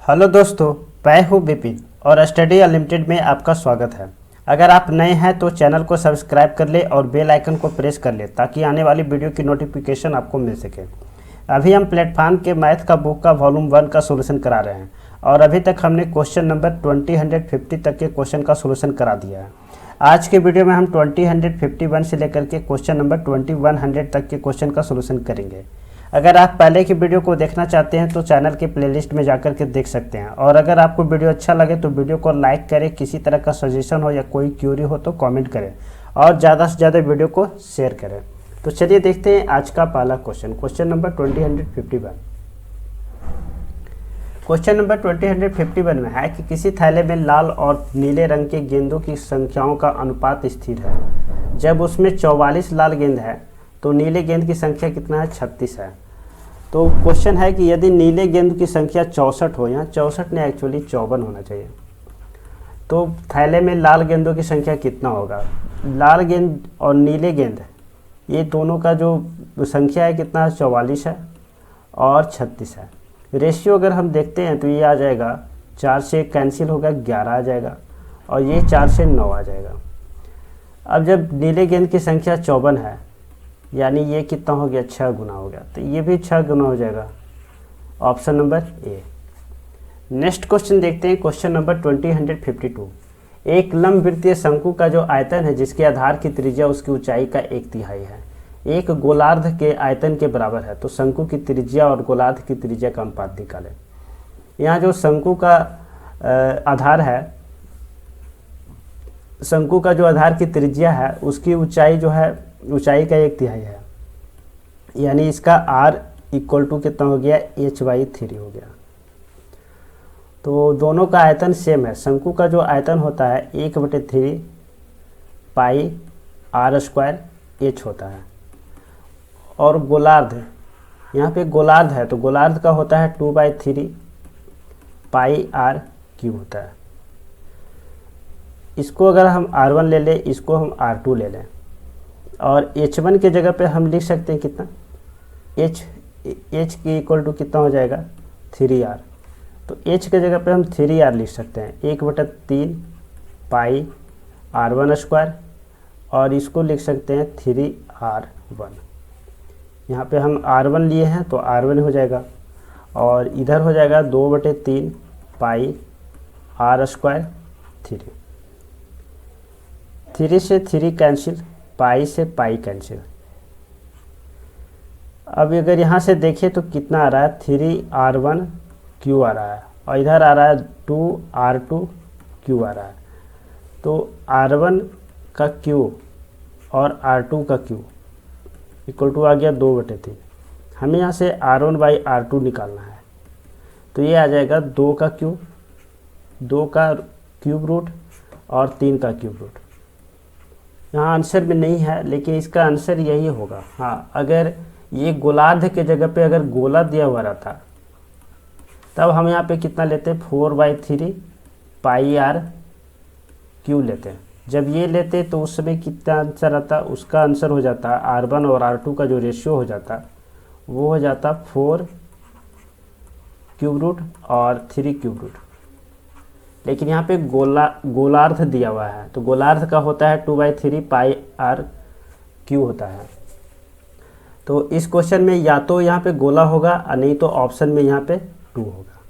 Hello दोस्तों, मैं हूँ विपिन और स्टडी अनलिमिटेड में आपका स्वागत है। अगर आप नए हैं तो चैनल को सब्सक्राइब कर ले और बेल आइकन को प्रेस कर ले ताकि आने वाली वीडियो की नोटिफिकेशन आपको मिल सके। अभी हम प्लेटफॉर्म के मैथ का बुक का वॉल्यूम 1 का सोल्यूशन करा रहे हैं और अभी तक हमने क्वेश्चन नंबर 2050 तक के क्वेश्चन का सोल्यूशन करा दिया है। आज के वीडियो में हम 2051 से लेकर के क्वेश्चन नंबर 2100 तक के क्वेश्चन का सोल्यूशन करेंगे। अगर आप पहले की वीडियो को देखना चाहते हैं तो चैनल के प्लेलिस्ट में जाकर के देख सकते हैं। और अगर आपको वीडियो अच्छा लगे तो वीडियो को लाइक करें, किसी तरह का सजेशन हो या कोई क्यूरी हो तो कमेंट करें और ज़्यादा से ज़्यादा वीडियो को शेयर करें। तो चलिए देखते हैं आज का पहला क्वेश्चन नंबर 2051। क्वेश्चन नंबर 2051 में है कि किसी थैले में लाल और नीले रंग के गेंदों की संख्याओं का अनुपात स्थिर है। जब उसमें 44 लाल गेंद है तो नीले गेंद की संख्या कितना है? 36 है। तो क्वेश्चन है कि यदि नीले गेंद की संख्या 64 हो, यहाँ 64 ने एक्चुअली 54 होना चाहिए, तो थैले में लाल गेंदों की संख्या कितना होगा? लाल गेंद और नीले गेंद ये दोनों का जो संख्या है कितना है? 44 है और 36 है। रेशियो अगर हम देखते हैं तो ये आ जाएगा 4 से कैंसिल होगा 11 आ जाएगा और ये 4 से 9 आ जाएगा। अब जब नीले गेंद की संख्या 54 है यानी ये कितना हो गया? 6 गुना हो गया, तो ये भी 6 गुना हो जाएगा। Option number A. Next question देखते हैं, क्वेश्चन नंबर 2052। एक लंबवृत्तीय शंकु का जो आयतन है जिसके आधार की त्रिज्या उसकी ऊंचाई का 1/3 है, एक गोलार्ध के आयतन के बराबर है, तो शंकु की त्रिज्या और गोलार्ध की त्रिज्या का अनुपात निकालें। यहाँ जो शंकु का आधार है, शंकु का जो आधार की त्रिज्या है उसकी ऊंचाई जो है ऊंचाई का 1/3 है, यानी इसका r इक्वल टू कितना हो गया? h/3 हो गया। तो दोनों का आयतन सेम है। शंकु का जो आयतन होता है 1/3 पाई r² h होता है, और गोलार्ध यहाँ पे गोलार्ध है तो गोलार्ध का होता है 2/3 पाई r³ होता है। इसको अगर हम r1 ले लें, इसको हम r2 ले लें, और h1 के जगह पे हम लिख सकते हैं कितना? h की इक्वल टू कितना हो जाएगा? 3r। तो h के जगह पे हम 3r लिख सकते हैं, 1/3 पाई r1², और इसको लिख सकते हैं 3r1। यहाँ पे हम r1 लिए हैं तो r1 हो जाएगा, और इधर हो जाएगा 2/3 पाई r²। 3 से 3 कैंसिल, पाई से पाई कैंसिल। अब अगर यहाँ से देखें तो कितना आ रहा है? 3r1 आ रहा है, और इधर आ रहा है 2r2 आ रहा है। तो r1 का q और r2 का q इक्वल टू आ गया 2/3। हमें यहाँ से r1/r2 निकालना है, तो ये आ जाएगा 2 का q, 2 का क्यूब रूट और 3 का क्यूब रूट। यहाँ आंसर में नहीं है लेकिन इसका आंसर यही होगा। हाँ, अगर ये गोलार्ध के जगह पे अगर गोला दिया हुआ रहता तब हम यहाँ पे कितना लेते? 4/3 पाई r³ लेते हैं। जब ये लेते तो उस समय कितना आंसर आता? उसका आंसर हो जाता r1 और r2 का जो रेशियो हो जाता वो हो जाता 4 क्यूब रूट और 3 क्यूब रूट। लेकिन यहाँ पे गोलार्ध दिया हुआ है तो गोलार्ध का होता है 2/3 पाई r³ होता है। तो इस क्वेश्चन में या तो यहाँ पे गोला होगा और नहीं तो ऑप्शन में यहाँ पे 2 होगा।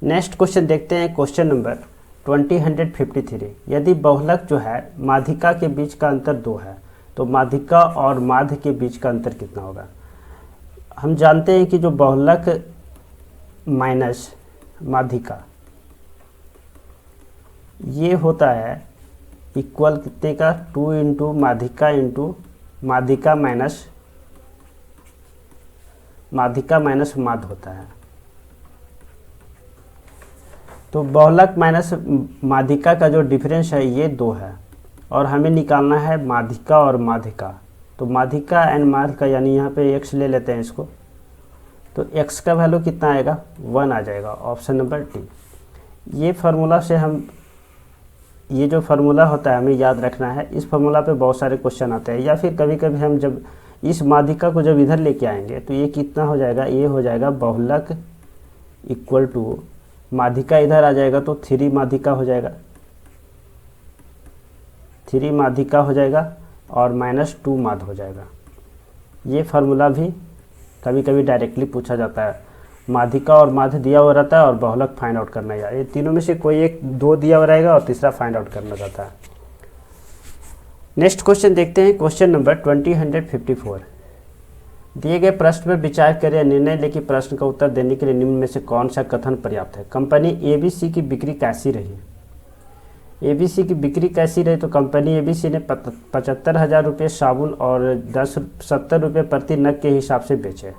नेक्स्ट क्वेश्चन देखते हैं, क्वेश्चन नंबर 2053। यदि बहुलक जो है माध्यिका के बीच का अंतर 2 है तो माध्यिका और माध्य के बीच का अंतर कितना होगा? हम जानते हैं कि जो बहुलक माइनस माध्यिका ये होता है इक्वल कितने का? 2 इंटू माध्यिका माइनस माध्य होता है। तो बहुलक माइनस माध्यिका का जो डिफरेंस है ये 2 है, और हमें निकालना है माध्यिका और माध्य का। तो माध्यिका एंड माध्य का यानी यहाँ पे x ले लेते हैं इसको, तो x का वैल्यू कितना आएगा? 1 आ जाएगा। Option number D. ये फार्मूला से हम ये जो फार्मूला होता है हमें याद रखना है। इस फार्मूला पे बहुत सारे क्वेश्चन आते हैं, या फिर कभी कभी हम जब इस माध्यिका को जब इधर लेके आएंगे तो ये कितना हो जाएगा? ये हो जाएगा बहुलक इक्वल टू माध्यिका इधर आ जाएगा तो 3 माध्यिका हो जाएगा, 3 माध्यिका हो जाएगा और -2 माध्य हो जाएगा। ये फार्मूला भी कभी कभी डायरेक्टली पूछा जाता है। माध्यिका और माध्य दिया हुआ रहता है और बहुलक फाइंड आउट करना है। ये तीनों में से कोई एक, 2 दिया हुआ रहेगा और तीसरा फाइंड आउट करना रहता है। नेक्स्ट क्वेश्चन देखते हैं, क्वेश्चन नंबर 2054। दिए गए प्रश्न पर विचार करें या निर्णय लें कि प्रश्न का उत्तर देने के लिए निम्न में से कौन सा कथन पर्याप्त है। कंपनी एबीसी की बिक्री कैसी रही? एबीसी की बिक्री कैसी रही? तो कंपनी एबीसी ने 75,000 रुपये साबुन और 70 रुपये प्रति नग के हिसाब से बेचे।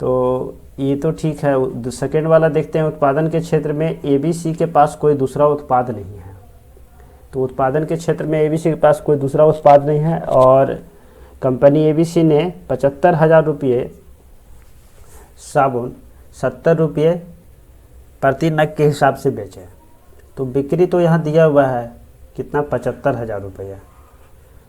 तो ये तो ठीक है। सेकेंड वाला देखते हैं, उत्पादन के क्षेत्र में एबीसी के पास कोई दूसरा उत्पाद नहीं है। तो उत्पादन के क्षेत्र में एबीसी के पास कोई दूसरा उत्पाद नहीं है और कंपनी एबीसी ने 75,000 रुपये साबुन 70 रुपये प्रति नग के हिसाब से बेचे। तो बिक्री तो यहाँ दिया हुआ है कितना, 75,000 रुपये।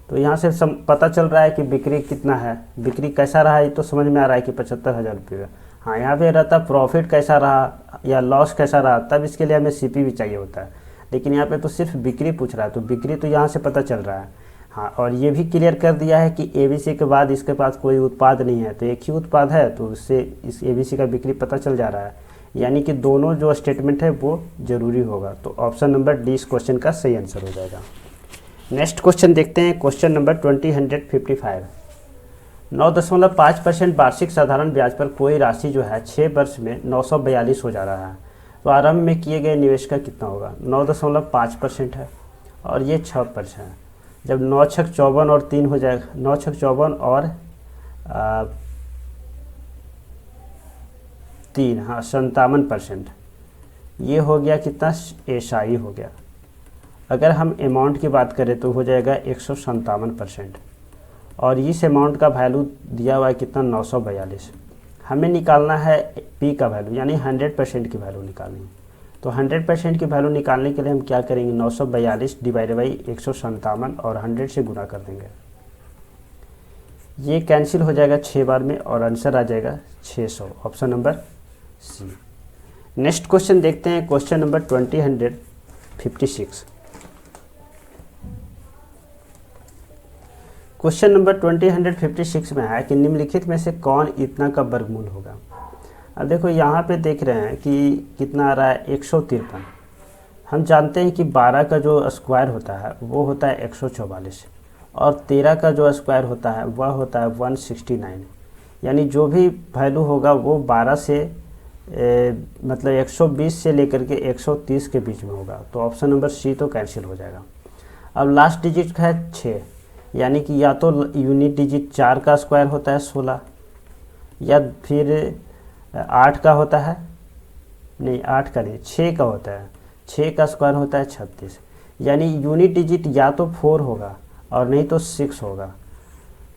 तो यहाँ से पता चल रहा है कि बिक्री कितना है, बिक्री कैसा रहा ये तो समझ में आ रहा है कि 75,000 रुपये। हाँ, यहाँ पे रहता प्रॉफिट कैसा रहा या लॉस कैसा रहा, तब इसके लिए हमें सीपी भी चाहिए होता है। लेकिन यहाँ पे तो सिर्फ बिक्री पूछ रहा है, तो बिक्री तो यहाँ से पता चल रहा है। हाँ, और ये भी क्लियर कर दिया है कि एबीसी के बाद इसके पास कोई उत्पाद नहीं है, तो एक ही उत्पाद है, तो उससे इस एबीसी का बिक्री पता चल जा रहा है। यानी कि दोनों जो स्टेटमेंट है वो जरूरी होगा। तो ऑप्शन नंबर डी इस क्वेश्चन का सही आंसर हो जाएगा। नेक्स्ट क्वेश्चन देखते हैं, क्वेश्चन नंबर 2055। 9.5% वार्षिक साधारण ब्याज पर कोई राशि जो है 6 वर्ष में 942 हो जा रहा है, तो आरंभ में किए गए निवेश का कितना होगा? 9.5% है और ये 6% है। जब 9 छक 54 और 3 हो जाएगा, 9 छक 54 और 3, हाँ 57%। ये हो गया कितना, एसआई हो गया। अगर हम अमाउंट की बात करें तो हो जाएगा 157% और इस अमाउंट का वैल्यू दिया हुआ है कितना, 942। हमें निकालना है पी का वैल्यू, यानी 100% की वैल्यू निकालनी है। तो 100% की वैल्यू निकालने के लिए हम क्या करेंगे, 942 डिवाइड बाई 157 और 100 से गुना कर देंगे। ये कैंसिल हो जाएगा 6 बार में और आंसर आ जाएगा 600, option number C. Next question देखते हैं, क्वेश्चन नंबर 2056। क्वेश्चन नंबर 2056 में है कि निम्नलिखित में से कौन इतना का वर्गमूल होगा। अब देखो यहाँ पे देख रहे हैं कि कितना आ रहा है, 153। हम जानते हैं कि 12 का जो स्क्वायर होता है वो होता है 144 और 13 का जो स्क्वायर होता है वह होता है 169। यानी जो भी वैल्यू होगा वो 12 से मतलब 120 से लेकर के 130 के बीच में होगा। तो ऑप्शन नंबर सी तो कैंसिल हो जाएगा। अब लास्ट डिजिट है 6, यानी कि या तो यूनिट डिजिट 4 का स्क्वायर होता है 16 या फिर 8 का होता है, नहीं 8 का नहीं 6 का होता है, 6 का स्क्वायर होता है 36। यानी यूनिट डिजिट या तो 4 होगा और नहीं तो 6 होगा।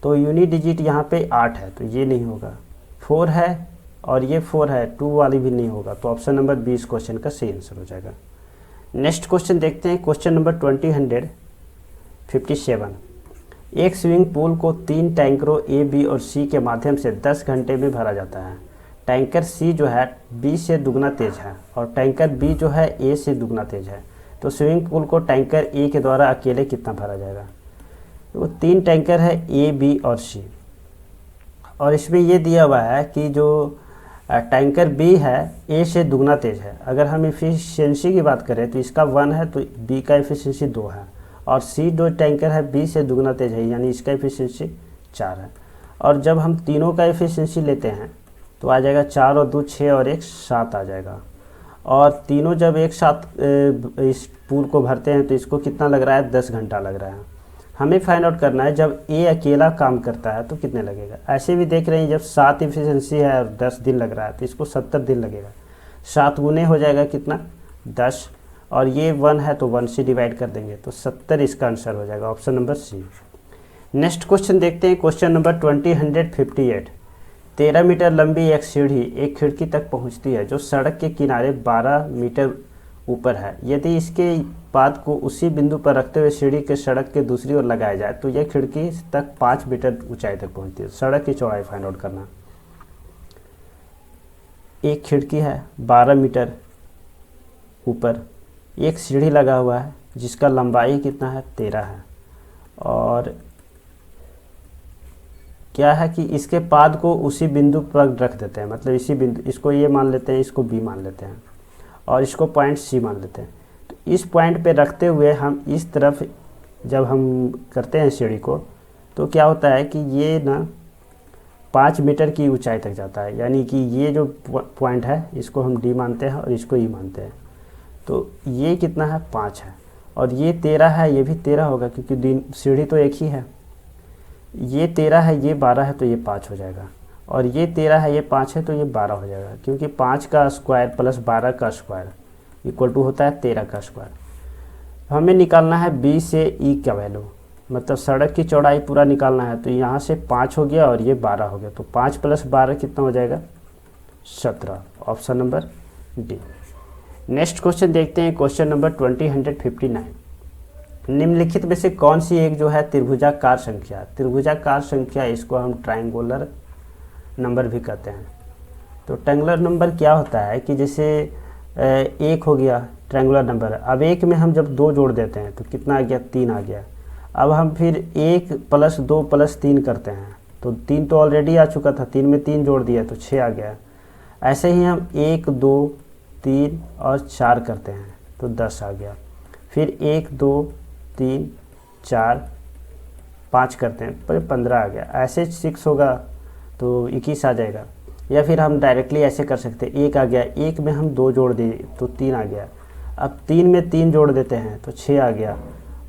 तो यूनिट डिजिट यहाँ पे 8 है तो ये नहीं होगा, 4 है और ये 4 है, 2 वाली भी नहीं होगा। तो ऑप्शन नंबर 20 क्वेश्चन का सही आंसर हो जाएगा। नेक्स्ट क्वेश्चन देखते हैं, क्वेश्चन नंबर 2057। एक स्विमिंग पूल को 3 टैंकरों ए, बी और सी के माध्यम से 10 घंटे में भरा जाता है। टैंकर सी जो है बी से दुगना तेज है और टैंकर बी जो है ए से दुगना तेज है। तो स्विमिंग पूल को टैंकर ए के द्वारा अकेले कितना भरा जाएगा? तो 3 टैंकर है ए, बी और सी और इसमें ये दिया हुआ है कि जो टैंकर बी है ए से दुगना तेज है। अगर हम एफिशिएंसी की बात करें तो इसका 1 है तो बी का एफिशिएंसी 2 है और सी जो टैंकर है बी से दुगना तेज है, यानी इसका एफिशिएंसी 4 है। और जब हम तीनों का एफिशिएंसी लेते हैं तो आ जाएगा 4 और 2 6 और 1 7 आ जाएगा। और तीनों जब एक साथ इस पूल को भरते हैं तो इसको कितना लग रहा है, 10 घंटा लग रहा है। हमें फाइंड आउट करना है जब ए अकेला काम करता है तो कितने लगेगा। ऐसे भी देख रहे हैं जब 7 एफिशिएंसी है और 10 दिन लग रहा है तो इसको 70 दिन लगेगा। 7 गुने हो जाएगा कितना, 10 और ये 1 है तो 1 से डिवाइड कर देंगे तो 70 इसका आंसर हो जाएगा, option number C. Next question देखते हैं, क्वेश्चन नंबर 2058। 13 मीटर लंबी एक सीढ़ी एक खिड़की तक पहुंचती है जो सड़क के किनारे 12 मीटर ऊपर है। यदि इसके पाद को उसी बिंदु पर रखते हुए सीढ़ी के सड़क के दूसरी ओर लगाया जाए तो यह खिड़की तक 5 मीटर ऊंचाई तक पहुंचती है। सड़क की चौड़ाई फाइंड आउट करना। एक खिड़की है 12 मीटर ऊपर, एक सीढ़ी लगा हुआ है जिसका लंबाई कितना है 13 है, और क्या है कि इसके पाद को उसी बिंदु पर रख देते हैं, मतलब इसी बिंदु, इसको ये मान लेते हैं, इसको बी मान लेते हैं और इसको पॉइंट सी मान लेते हैं। तो इस पॉइंट पे रखते हुए हम इस तरफ जब हम करते हैं सीढ़ी को, तो क्या होता है कि ये ना 5 मीटर की ऊंचाई तक जाता है, यानी कि ये जो पॉइंट है इसको हम डी मानते हैं और इसको ई मानते हैं। तो ये कितना है 5 है, और ये 13 है, ये भी 13 होगा क्योंकि सीढ़ी तो एक ही है। ये 13 है, ये 12 है, तो ये 5 हो जाएगा, और ये 13 है, ये 5 है, तो ये 12 हो जाएगा, क्योंकि 5 का स्क्वायर प्लस 12 का स्क्वायर इक्वल टू होता है 13 का स्क्वायर। हमें निकालना है बी से ई का वैल्यू, मतलब सड़क की चौड़ाई पूरा निकालना है। तो यहाँ से 5 हो गया और ये 12 हो गया, तो 5 + 12 कितना हो जाएगा 17, option number D. Next question देखते हैं, क्वेश्चन नंबर 20059। निम्नलिखित में से कौन सी एक जो है त्रिभुजाकार संख्या, इसको हम ट्रायंगुलर नंबर भी कहते हैं। तो ट्रायंगुलर नंबर क्या होता है कि जैसे एक हो गया ट्रायंगुलर नंबर, अब एक में हम जब 2 जोड़ देते हैं तो कितना आ गया 3 आ गया। अब हम फिर 1 + 2 + 3 करते हैं, तो 3 तो ऑलरेडी आ चुका था, 3 में 3 जोड़ दिया तो 6 आ गया। ऐसे ही हम 1 2 3 और 4 करते हैं तो 10 आ गया। फिर 1 2 3 4 5 करते हैं पर 15 आ गया। ऐसे 6 होगा तो 21 आ जाएगा। या फिर हम डायरेक्टली ऐसे कर सकते हैं, 1 आ गया, 1 में हम 2 जोड़ दिए तो 3 आ गया। अब 3 में 3 जोड़ देते हैं तो 6 आ गया,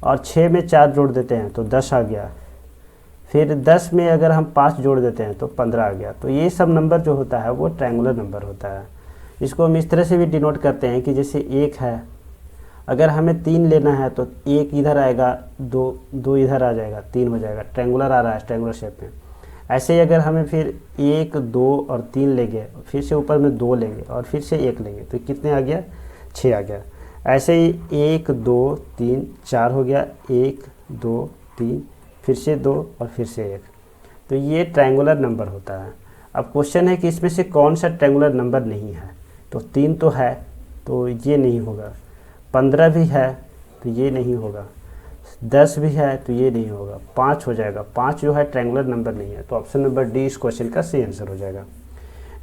और 6 में 4 जोड़ देते हैं तो 10 आ गया। फिर 10 में अगर हम 5 जोड़ देते हैं तो 15 आ गया। तो ये सब नंबर जो होता है वो ट्रायंगुलर नंबर होता है। इसको हम इस तरह से भी डिनोट करते हैं कि जैसे 1 है, अगर हमें 3 लेना है तो 1 इधर आएगा, 2 इधर आ जाएगा, 3 हो जाएगा, ट्रायंगुलर आ रहा है ट्रायंगुलर शेप में। ऐसे ही अगर हमें फिर 1 2 और 3 लेंगे, फिर से ऊपर में 2 लेंगे और फिर से 1 लेंगे तो कितने आ गया 6 आ गया। ऐसे ही 1 2 3 4 हो गया, 1 2 3 फिर से 2 और फिर से 1। तो ये ट्रायंगुलर नंबर होता है। अब क्वेश्चन है कि इसमें से कौन सा ट्रायंगुलर नंबर नहीं है। तो 3 तो है तो ये नहीं होगा, 15 भी है तो ये नहीं होगा, 10 भी है तो ये नहीं होगा, 5 हो जाएगा। 5 जो है ट्रायंगुलर नंबर नहीं है, तो ऑप्शन नंबर डी इस क्वेश्चन का सही आंसर हो जाएगा।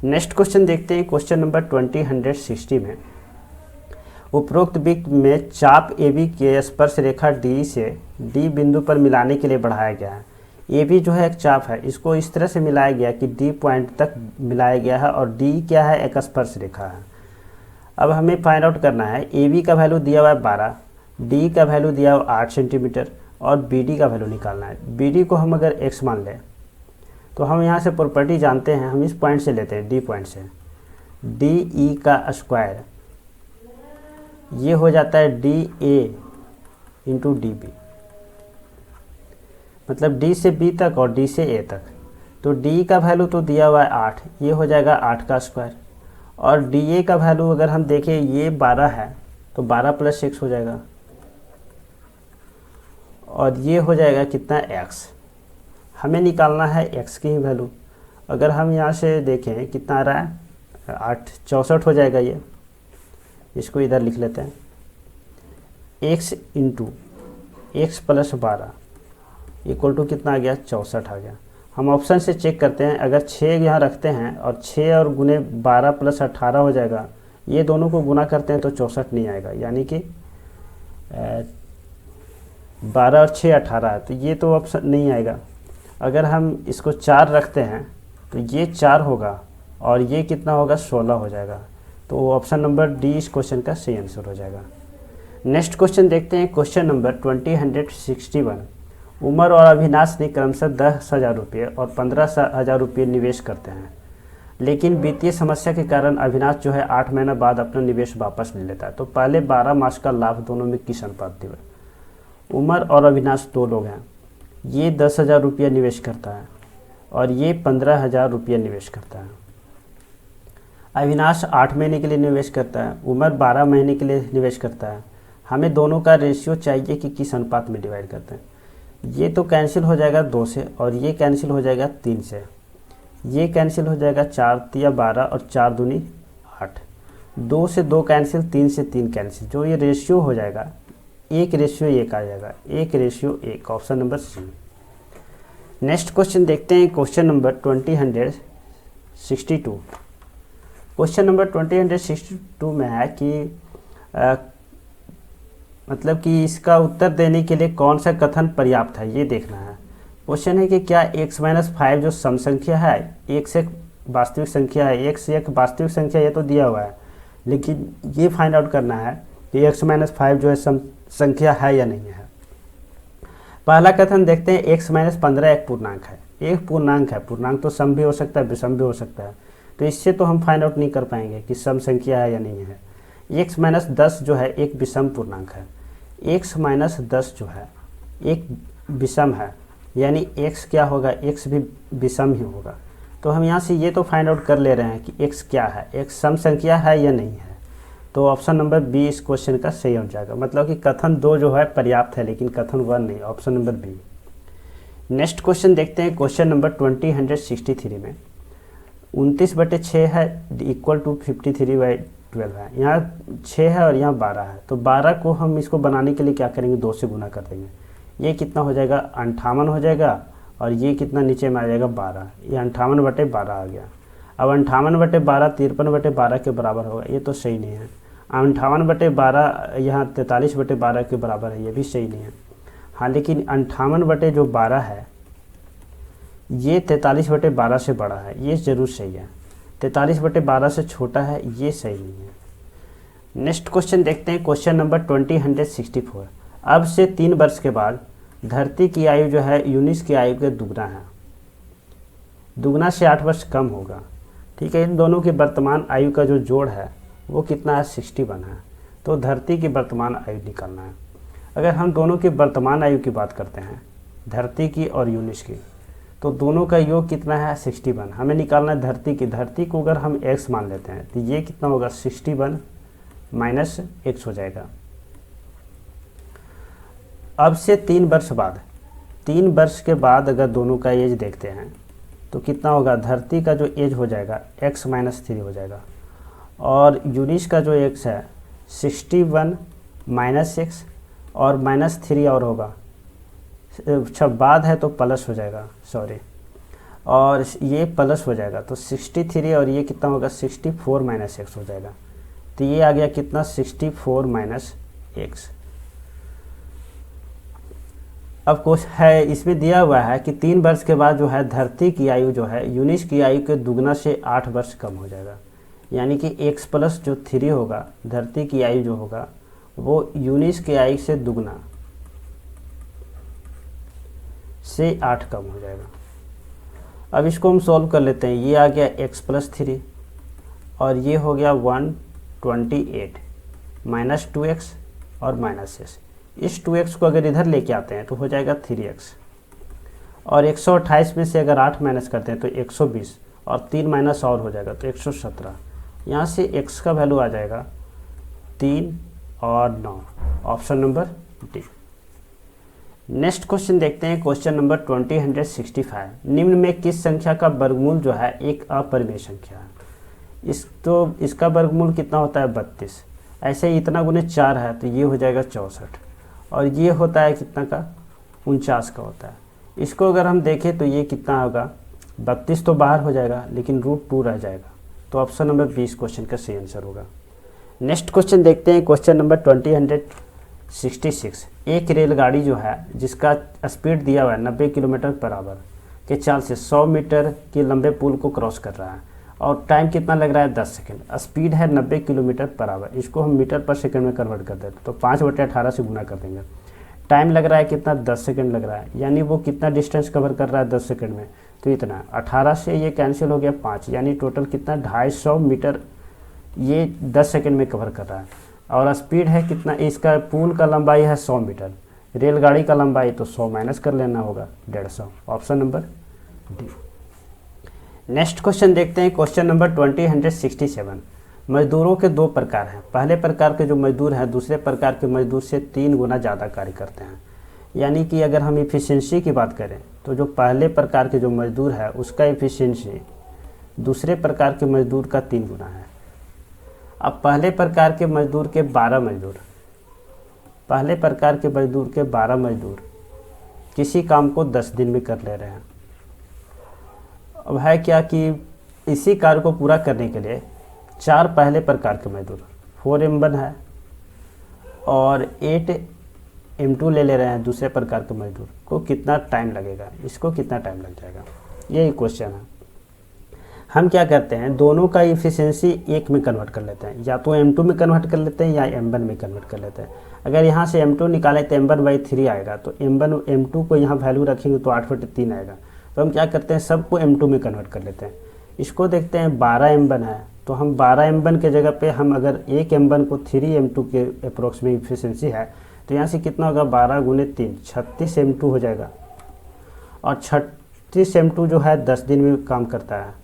नेक्स्ट क्वेश्चन देखते हैं, क्वेश्चन नंबर 20160 में उपरोक्त वृत्त में चाप AB के स्पर्श रेखा डी से डी बिंदु पर मिलाने के लिए बढ़ाया गया है। AB जो है एक चाप है, इसको इस तरह से मिलाया गया कि D पॉइंट तक मिलाया गया है, और D क्या है एक स्पर्श रेखा है। अब हमें फाइंड आउट करना है, AB का वैल्यू दिया हुआ है 12, D का वैल्यू दिया हुआ 8 सेंटीमीटर, और BD का वैल्यू निकालना है। BD को हम अगर x मान लें तो हम यहाँ से प्रॉपर्टी जानते हैं, हम इस पॉइंट से लेते हैं D पॉइंट से, DE का स्क्वायर ये हो जाता है DA इंटू DB, मतलब D से B तक और D से A तक। तो D का वैल्यू तो दिया हुआ है 8, ये हो जाएगा 8 का स्क्वायर, और DA का वैल्यू अगर हम देखें ये 12 है तो 12 + 6 हो जाएगा, और ये हो जाएगा कितना x। हमें निकालना है x की ही वैल्यू। अगर हम यहाँ से देखें कितना आ रहा है 8 64 हो जाएगा। ये इसको इधर लिख लेते हैं, x into x + 12 equal to कितना आ गया 64 आ गया। हम ऑप्शन से चेक करते हैं, अगर 6 यहाँ रखते हैं और 6 और गुने 12 + 18 हो जाएगा, ये दोनों को गुना करते हैं तो 64 नहीं आएगा, यानी कि 12 और 6 18 है, तो ये तो ऑप्शन नहीं आएगा। अगर हम इसको 4 रखते हैं तो ये 4 होगा, और ये कितना होगा 16 हो जाएगा। तो ऑप्शन नंबर डी इस क्वेश्चन का सही आंसर हो जाएगा। नेक्स्ट क्वेश्चन देखते हैं, क्वेश्चन नंबर 20161। उमर और अविनाश ने क्रमशः 10,000 रुपये और 15,000 रुपये निवेश करते हैं, लेकिन वित्तीय समस्या के कारण अविनाश जो है 8 महीना बाद अपना निवेश वापस ले लेता है। तो पहले 12 मास का लाभ दोनों में किस अनुपात में? उमर और अविनाश 2 लोग हैं, ये 10,000 रुपये निवेश करता है और ये 15,000 रुपये निवेश करता है। अविनाश 8 महीने के लिए निवेश करता है, उमर 12 महीने के लिए निवेश करता है। हमें दोनों का रेशियो चाहिए कि किस अनुपात में डिवाइड करते हैं। ये तो कैंसिल हो जाएगा 2 से, और ये कैंसिल हो जाएगा 3 से, ये कैंसिल हो जाएगा 4 या 12 और 4 दूनी 8, 2 से 2 कैंसिल, 3 से 3 कैंसिल, जो ये रेशियो हो जाएगा 1:1 आ जाएगा, 1:1, option number C. Next question देखते हैं, क्वेश्चन नंबर 2062। क्वेश्चन नंबर 2062 में है कि मतलब कि इसका उत्तर देने के लिए कौन सा कथन पर्याप्त है, ये देखना है। क्वेश्चन है कि क्या x-5 जो सम संख्या है, एक से वास्तविक संख्या है, एक से एक वास्तविक संख्या, ये तो दिया हुआ है, लेकिन ये फाइंड आउट करना है कि x-5 जो है सम संख्या है या नहीं है। पहला कथन देखते हैं, x-15 एक पूर्णांक है। एक पूर्णांक है, पूर्णांक तो सम भी हो सकता है, विषम भी हो सकता है, तो इससे तो हम फाइंड आउट नहीं कर पाएंगे कि सम संख्या है या नहीं है। x-10 जो है एक विषम पूर्णांक है, x-10 जो है एक विषम है, यानी x क्या होगा, x भी विषम ही होगा। तो हम यहाँ से ये तो फाइंड आउट कर ले रहे हैं कि x क्या है, x सम संख्या है या नहीं है। तो ऑप्शन नंबर बी इस क्वेश्चन का सही हो जाएगा, मतलब कि कथन 2 जो है पर्याप्त है, लेकिन कथन 1 नहीं, option number B. Next question देखते हैं, क्वेश्चन नंबर 2063 में 29/6 है इक्वल टू 53/12 है। यहाँ 6 है और यहाँ 12 है, तो 12 को हम इसको बनाने के लिए क्या करेंगे, 2 से गुना कर देंगे। ये कितना हो जाएगा, 58 हो जाएगा, और ये कितना नीचे में आ जाएगा 12, ये 58/12 आ गया। अब 58/12 53/12 के बराबर होगा, ये तो सही नहीं है। 58/12 यहाँ 43/12 के बराबर है, ये भी सही नहीं है। हाँ, लेकिन 58/12 है ये 43/12 से बड़ा है, ये ज़रूर सही है। 43/12 से छोटा है, ये सही नहीं है। नेक्स्ट क्वेश्चन देखते हैं, क्वेश्चन नंबर 2064। अब से 3 वर्ष के बाद धरती की आयु जो है यूनिस की आयु के दुगना है, दुगना से 8 वर्ष कम होगा। ठीक है, इन दोनों की वर्तमान आयु का जो जोड़ है वो कितना है, 61 है। तो धरती की वर्तमान आयु निकालना है। अगर हम दोनों की वर्तमान आयु की बात करते हैं, धरती की और यूनिस की, तो दोनों का योग कितना है, 61। हमें निकालना है धरती की। धरती को अगर हम x मान लेते हैं तो ये कितना होगा, 61 माइनस x हो जाएगा। अब से 3 वर्ष बाद, 3 वर्ष के बाद अगर दोनों का एज देखते हैं तो कितना होगा, धरती का जो एज हो जाएगा x-3 हो जाएगा, और यूनिस का जो x है 61 माइनस x और -3 और होगा, अच्छा बाद है तो प्लस हो जाएगा, सॉरी, और ये प्लस हो जाएगा, तो 63 और ये कितना होगा, 64 माइनस x हो जाएगा। तो ये आ गया कितना, 64 माइनस x। अब कुछ है इसमें दिया हुआ है कि 3 वर्ष के बाद जो है धरती की आयु जो है यूनिस की आयु के दुगना से 8 वर्ष कम हो जाएगा, यानी कि x प्लस जो 3 होगा, धरती की आयु जो होगा वो यूनिस की आयु से दुगना से 8 कम हो जाएगा। अब इसको हम सॉल्व कर लेते हैं। ये आ गया x+3 और ये हो गया 128 माइनस 2x और माइनस s। इस 2x को अगर इधर लेके आते हैं तो हो जाएगा 3x, और 128 में से अगर 8 माइनस करते हैं तो 120, और 3 माइनस और हो जाएगा तो 117। यहाँ से x का वैल्यू आ जाएगा 3 और 9, option number D. Next question देखते हैं, क्वेश्चन नंबर 2065। निम्न में किस संख्या का वर्गमूल जो है एक अपरिमेय संख्या है। इसका वर्गमूल कितना होता है, 32। ऐसे ही इतना गुने 4 है तो ये हो जाएगा 64, और ये होता है कितना का, 49 का होता है। इसको अगर हम देखें तो ये कितना होगा, 32 तो बाहर हो जाएगा लेकिन √2 रह जाएगा, तो ऑप्शन नंबर 20 क्वेश्चन का सही आंसर होगा। नेक्स्ट क्वेश्चन देखते हैं, क्वेश्चन नंबर 2066। एक रेलगाड़ी जो है जिसका स्पीड दिया हुआ है 90 किलोमीटर पर आवर के चाल से 100 मीटर के लंबे पुल को क्रॉस कर रहा है, और टाइम कितना लग रहा है, 10 सेकंड। स्पीड है 90 किलोमीटर पर आवर, इसको हम मीटर पर सेकंड में कन्वर्ट कर देते तो 5/18 से गुना कर देंगे। टाइम लग रहा है कितना, 10 सेकंड लग रहा है, यानी वो कितना डिस्टेंस कवर कर रहा है 10 सेकंड में, तो इतना। 18 से ये कैंसिल हो गया 5, यानी टोटल कितना, 250 मीटर ये 10 सेकंड में कवर कर रहा है। और स्पीड है कितना, इसका पुल का लंबाई है 100 मीटर, रेलगाड़ी का लंबाई तो 100 माइनस कर लेना होगा, 150, option number D. Next question देखते हैं, क्वेश्चन नंबर 2067। मजदूरों के 2 प्रकार हैं। पहले प्रकार के जो मजदूर हैं दूसरे प्रकार के मजदूर से 3 गुना ज़्यादा कार्य करते हैं, यानी कि अगर हम इफ़िशियंसी की बात करें तो जो पहले प्रकार के जो मजदूर है उसका इफ़िशियंसी दूसरे प्रकार के मजदूर का 3 गुना है। अब पहले प्रकार के मजदूर के 12 मजदूर, पहले प्रकार के मजदूर के 12 मजदूर किसी काम को 10 दिन में कर ले रहे हैं। अब है क्या कि इसी कार्य को पूरा करने के लिए 4 पहले प्रकार के मजदूर 4m1 है और 8m2 ले रहे हैं दूसरे प्रकार के मजदूर को, कितना टाइम लगेगा, इसको कितना टाइम लग जाएगा, यही क्वेश्चन है। हम क्या करते हैं, दोनों का इफिशिएंसी एक में कन्वर्ट कर लेते हैं, या तो m2 में कन्वर्ट कर लेते हैं या m1 में कन्वर्ट कर लेते हैं। अगर यहाँ से m2 निकाले तो m1/3 आएगा, तो m2 को यहाँ वैल्यू रखेंगे तो 8/3 आएगा। तो हम क्या करते हैं, सबको m2 में कन्वर्ट कर लेते हैं। इसको देखते हैं 12m1 है, तो हम 12m1 के जगह पे हम अगर एक m1 को 3m2 के अप्रोक्स में इफिशिएंसी है, तो यहाँ से कितना होगा, 12 × 3 36m2 हो जाएगा। और 36m2 जो है 10 दिन में काम करता है।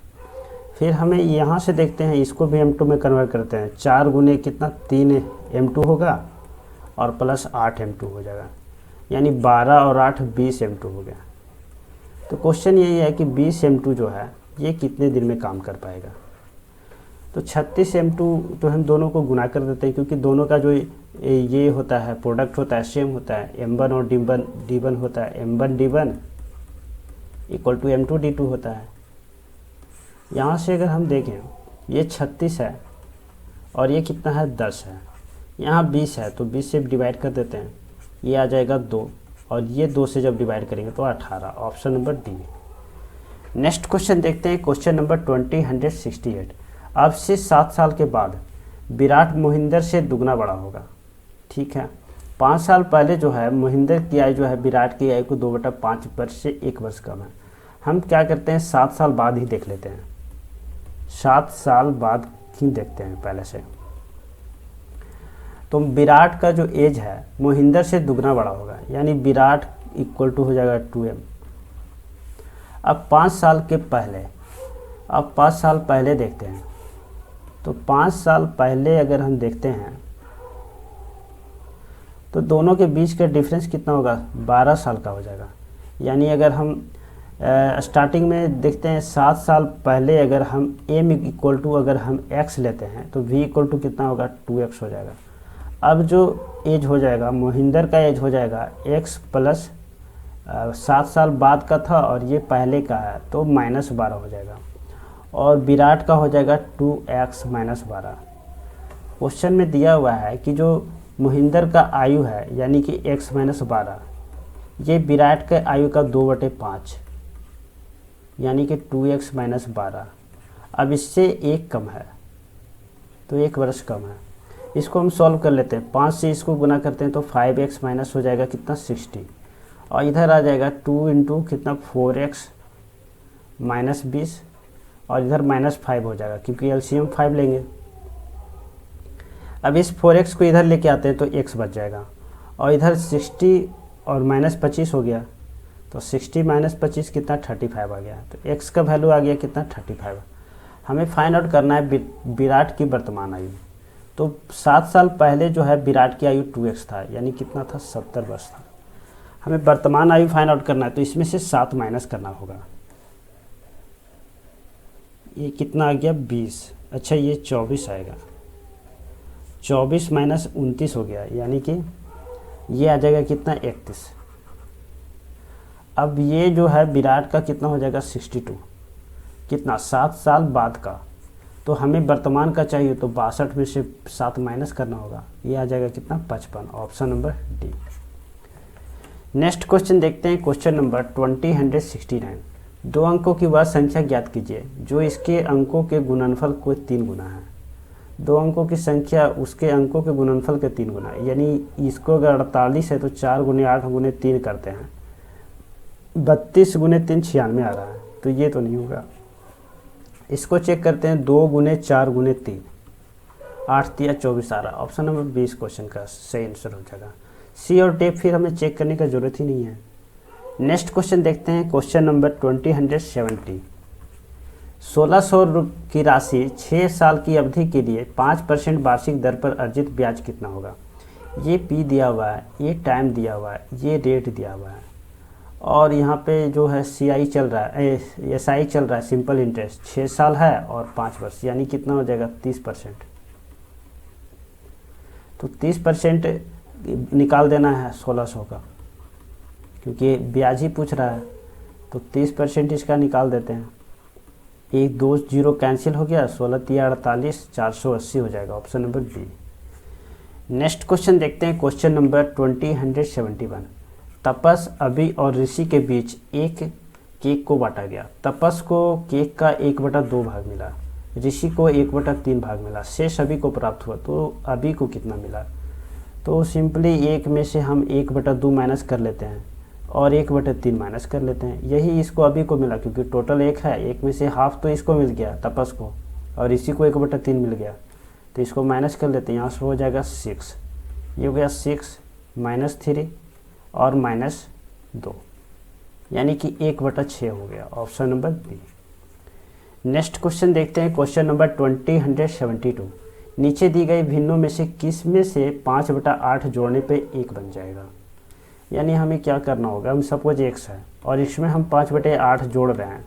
फिर हमें यहाँ से देखते हैं, इसको भी m2 में कन्वर्ट करते हैं, 4 × कितना 3m2 होगा और प्लस 8m2 हो जाएगा, यानी 12 और 8 20m2 हो गया। तो क्वेश्चन यही है कि 20m2 जो है ये कितने दिन में काम कर पाएगा। तो 36m2 तो हम दोनों को गुना कर देते हैं, क्योंकि दोनों का जो ये होता है प्रोडक्ट होता है सेम होता है, m1 और d1 होता है, m1 d1 = m2 d2 होता है। यहाँ से अगर हम देखें, ये 36 है और ये कितना है 10 है, यहाँ 20 है, तो 20 से डिवाइड कर देते हैं, ये आ जाएगा 2 और ये 2 से जब डिवाइड करेंगे तो 18, option number D. Next question देखते हैं, क्वेश्चन नंबर 2068। अब से 7 साल के बाद विराट मोहिंदर से दुगना बड़ा होगा। ठीक है, 5 साल पहले जो है मोहिंदर की आयु जो है विराट की आयु को 2/5 वर्ष से 1 वर्ष कम है। हम क्या करते हैं, 7 साल बाद ही देख लेते हैं, 7 साल बाद ही देखते हैं पहले से। तो विराट का जो एज है मोहिंदर से दुगना बड़ा होगा, यानी विराट = हो जाएगा 2m। अब 5 साल के पहले, अब 5 साल पहले देखते हैं, तो 5 साल पहले अगर हम देखते हैं तो दोनों के बीच का डिफरेंस कितना होगा, 12 साल का हो जाएगा। यानी अगर हम स्टार्टिंग में देखते हैं 7 साल पहले अगर हम m = अगर हम x लेते हैं तो v = कितना होगा, 2x हो जाएगा। अब जो एज हो जाएगा मोहिंदर का एज हो जाएगा x + 7 साल बाद का था और ये पहले का है तो -12 हो जाएगा, और विराट का हो जाएगा 2x - 12। क्वेश्चन में दिया हुआ है कि जो मोहिंदर का आयु है यानी कि x - 12, ये विराट के आयु का 2/5 यानी कि 2x - 12। अब इससे 1 कम है तो 1 वर्ष कम है। इसको हम सॉल्व कर लेते हैं, 5 से इसको गुना करते हैं तो 5x माइनस हो जाएगा कितना 60, और इधर आ जाएगा 2 × कितना 4x - 20, और इधर -5 हो जाएगा क्योंकि एलसीएम 5 लेंगे। अब इस 4x को इधर लेके आते हैं तो x बच जाएगा, और इधर 60 और -25 हो गया, तो 60 - 25 कितना 35 आ गया, तो x का वैल्यू आ गया कितना 35। हमें फाइंड आउट करना है विराट की वर्तमान आयु। तो 7 साल पहले जो है विराट की आयु 2x था, यानी कितना था 70 वर्ष था। हमें वर्तमान आयु फाइंड आउट करना है, तो इसमें से 7 माइनस करना होगा। ये कितना आ गया 20, अच्छा ये 24 आएगा, 24 - 29 हो गया, यानी कि ये आ जाएगा कितना 31। अब ये जो है विराट का कितना हो जाएगा 62, कितना 7 साल बाद का, तो हमें वर्तमान का चाहिए तो 62 में से 7 माइनस करना होगा, ये आ जाएगा कितना 55, option number D. Next question देखते हैं, क्वेश्चन नंबर 2069। 2 अंकों की वह संख्या ज्ञात कीजिए जो इसके अंकों के गुणनफल को 3 गुना है। 2 अंकों की संख्या उसके अंकों के गुणनफल के 3 गुना, यानी इसको अगर 48 है तो 4 × 8 × 3 करते हैं, 32 × 3 96 आ रहा है, तो ये तो नहीं होगा। इसको चेक करते हैं 2 × 4 × 3, 8 × 24 आ रहा है, ऑप्शन नंबर 20 क्वेश्चन का सही आंसर हो जाएगा। सी और टेप फिर हमें चेक करने का जरूरत ही नहीं है। नेक्स्ट क्वेश्चन देखते हैं, क्वेश्चन नंबर 2070। 1600 की राशि 6 साल की अवधि के लिए 5% वार्षिक दर पर अर्जित ब्याज कितना होगा। ये पी दिया हुआ है, ये टाइम दिया हुआ है, ये रेट दिया हुआ है, और यहाँ पे जो है CI चल रहा है, SI चल रहा है, सिंपल इंटरेस्ट 6 साल है और 5 वर्ष, यानी कितना हो जाएगा 30%। तो 30% निकाल देना है 1600 का, क्योंकि ब्याज ही पूछ रहा है। तो 30% इसका निकाल देते हैं। 1 2 0 कैंसिल हो गया, 16 3 48, 480 हो जाएगा, option number B. Next question देखते हैं, क्वेश्चन नंबर 20171। तपस, अभी और ऋषि के बीच एक केक को बांटा गया। तपस को केक का 1/2 भाग मिला, ऋषि को 1/3 भाग मिला, शेष अभी को प्राप्त हुआ। तो अभी को कितना मिला? तो सिंपली 1 में से हम 1/2 माइनस कर लेते हैं और 1/3 माइनस कर लेते हैं। यही इसको अभी को मिला, क्योंकि टोटल 1 है, 1 में से हाफ तो इसको मिल गया तपस को, और इसी को 1/3 मिल गया। तो इसको माइनस कर लेते हैं, यहाँ से हो जाएगा 6। ये हो गया 6 -3 और -2, यानी कि 1/6 हो गया, option number B. Next question देखते हैं, क्वेश्चन नंबर 20172। नीचे दी गई भिन्नों में से किस में से 5/8 जोड़ने पे 1 बन जाएगा? यानी हमें क्या करना होगा, हम सपोज x है और इसमें हम 5/8 जोड़ रहे हैं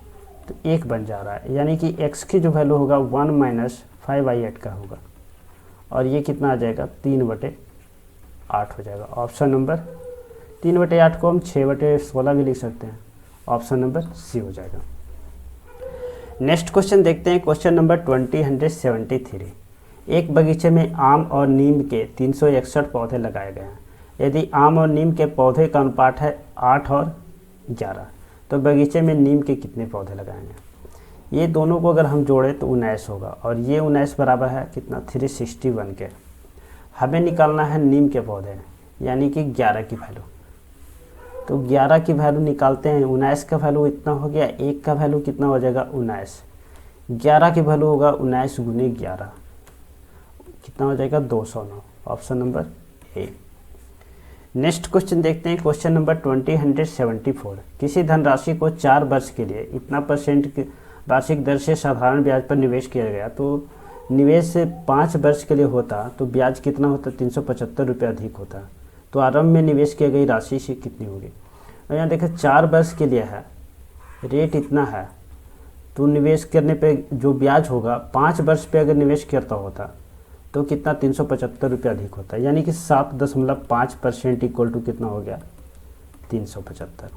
तो 1 बन जा रहा है, यानी कि x की जो वैल्यू होगा 1 - 5/8 का होगा, और ये कितना आ जाएगा 3/8 हो जाएगा, ऑप्शन नंबर 3/8 को हम 6/16 भी लिख सकते हैं, ऑप्शन नंबर सी हो जाएगा। नेक्स्ट क्वेश्चन देखते हैं, क्वेश्चन नंबर 20173। एक बगीचे में आम और नीम के 361 पौधे लगाए गए हैं। यदि आम और नीम के पौधे का अनुपात है 8 और 11, तो बगीचे में नीम के कितने पौधे लगाएंगे? ये दोनों को अगर हम जोड़ें तो 19 होगा, और ये 19 बराबर है कितना 361 के। हमें निकालना है नीम के पौधे, यानी कि 11 की वैल्यू। तो 11 की वैल्यू निकालते हैं, 19 का वैल्यू इतना हो गया, 1 का वैल्यू कितना हो जाएगा 19, 11 की वैल्यू होगा 19 × 11, कितना हो जाएगा 209, option number A. Next question देखते हैं, क्वेश्चन नंबर 20174। किसी धनराशि को 4 वर्ष के लिए इतना % की वार्षिक दर से साधारण ब्याज पर निवेश किया गया, तो निवेश 5 वर्ष के लिए होता तो ब्याज कितना होता 375 रुपये अधिक होता। तो आरंभ में निवेश की गई राशि से कितनी होगी? और यहाँ देखें 4 वर्ष के लिए है, रेट इतना है, तो निवेश करने पे जो ब्याज होगा 5 वर्ष पे अगर निवेश करता होता तो कितना 375 रुपये अधिक होता है, यानी कि 7.5% इक्वल टू कितना हो गया 375।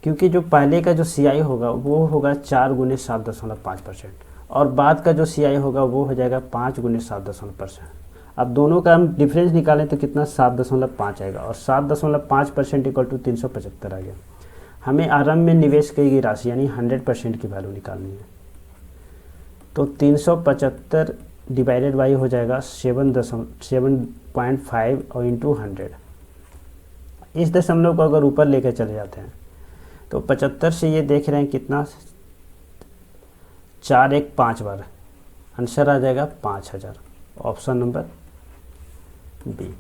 क्योंकि जो पहले का जो CI होगा वो होगा 4 × 7.5%, और बाद का जो CI होगा वो हो जाएगा 5 × 7.5%। अब दोनों का हम डिफरेंस निकालें तो कितना 7.5 आएगा, और 7.5% इक्वल टू 375 आ गया। हमें आरंभ में निवेश की गई राशि यानी 100% की वैल्यू निकालनी है। तो 375 डिवाइडेड बाई हो जाएगा 7.5 और इंटू 100। इस दशमलव को अगर ऊपर लेकर चले जाते हैं तो 75 से ये देख रहे हैं कितना 4 1 5 बार, आंसर आ जाएगा 5000, option number B.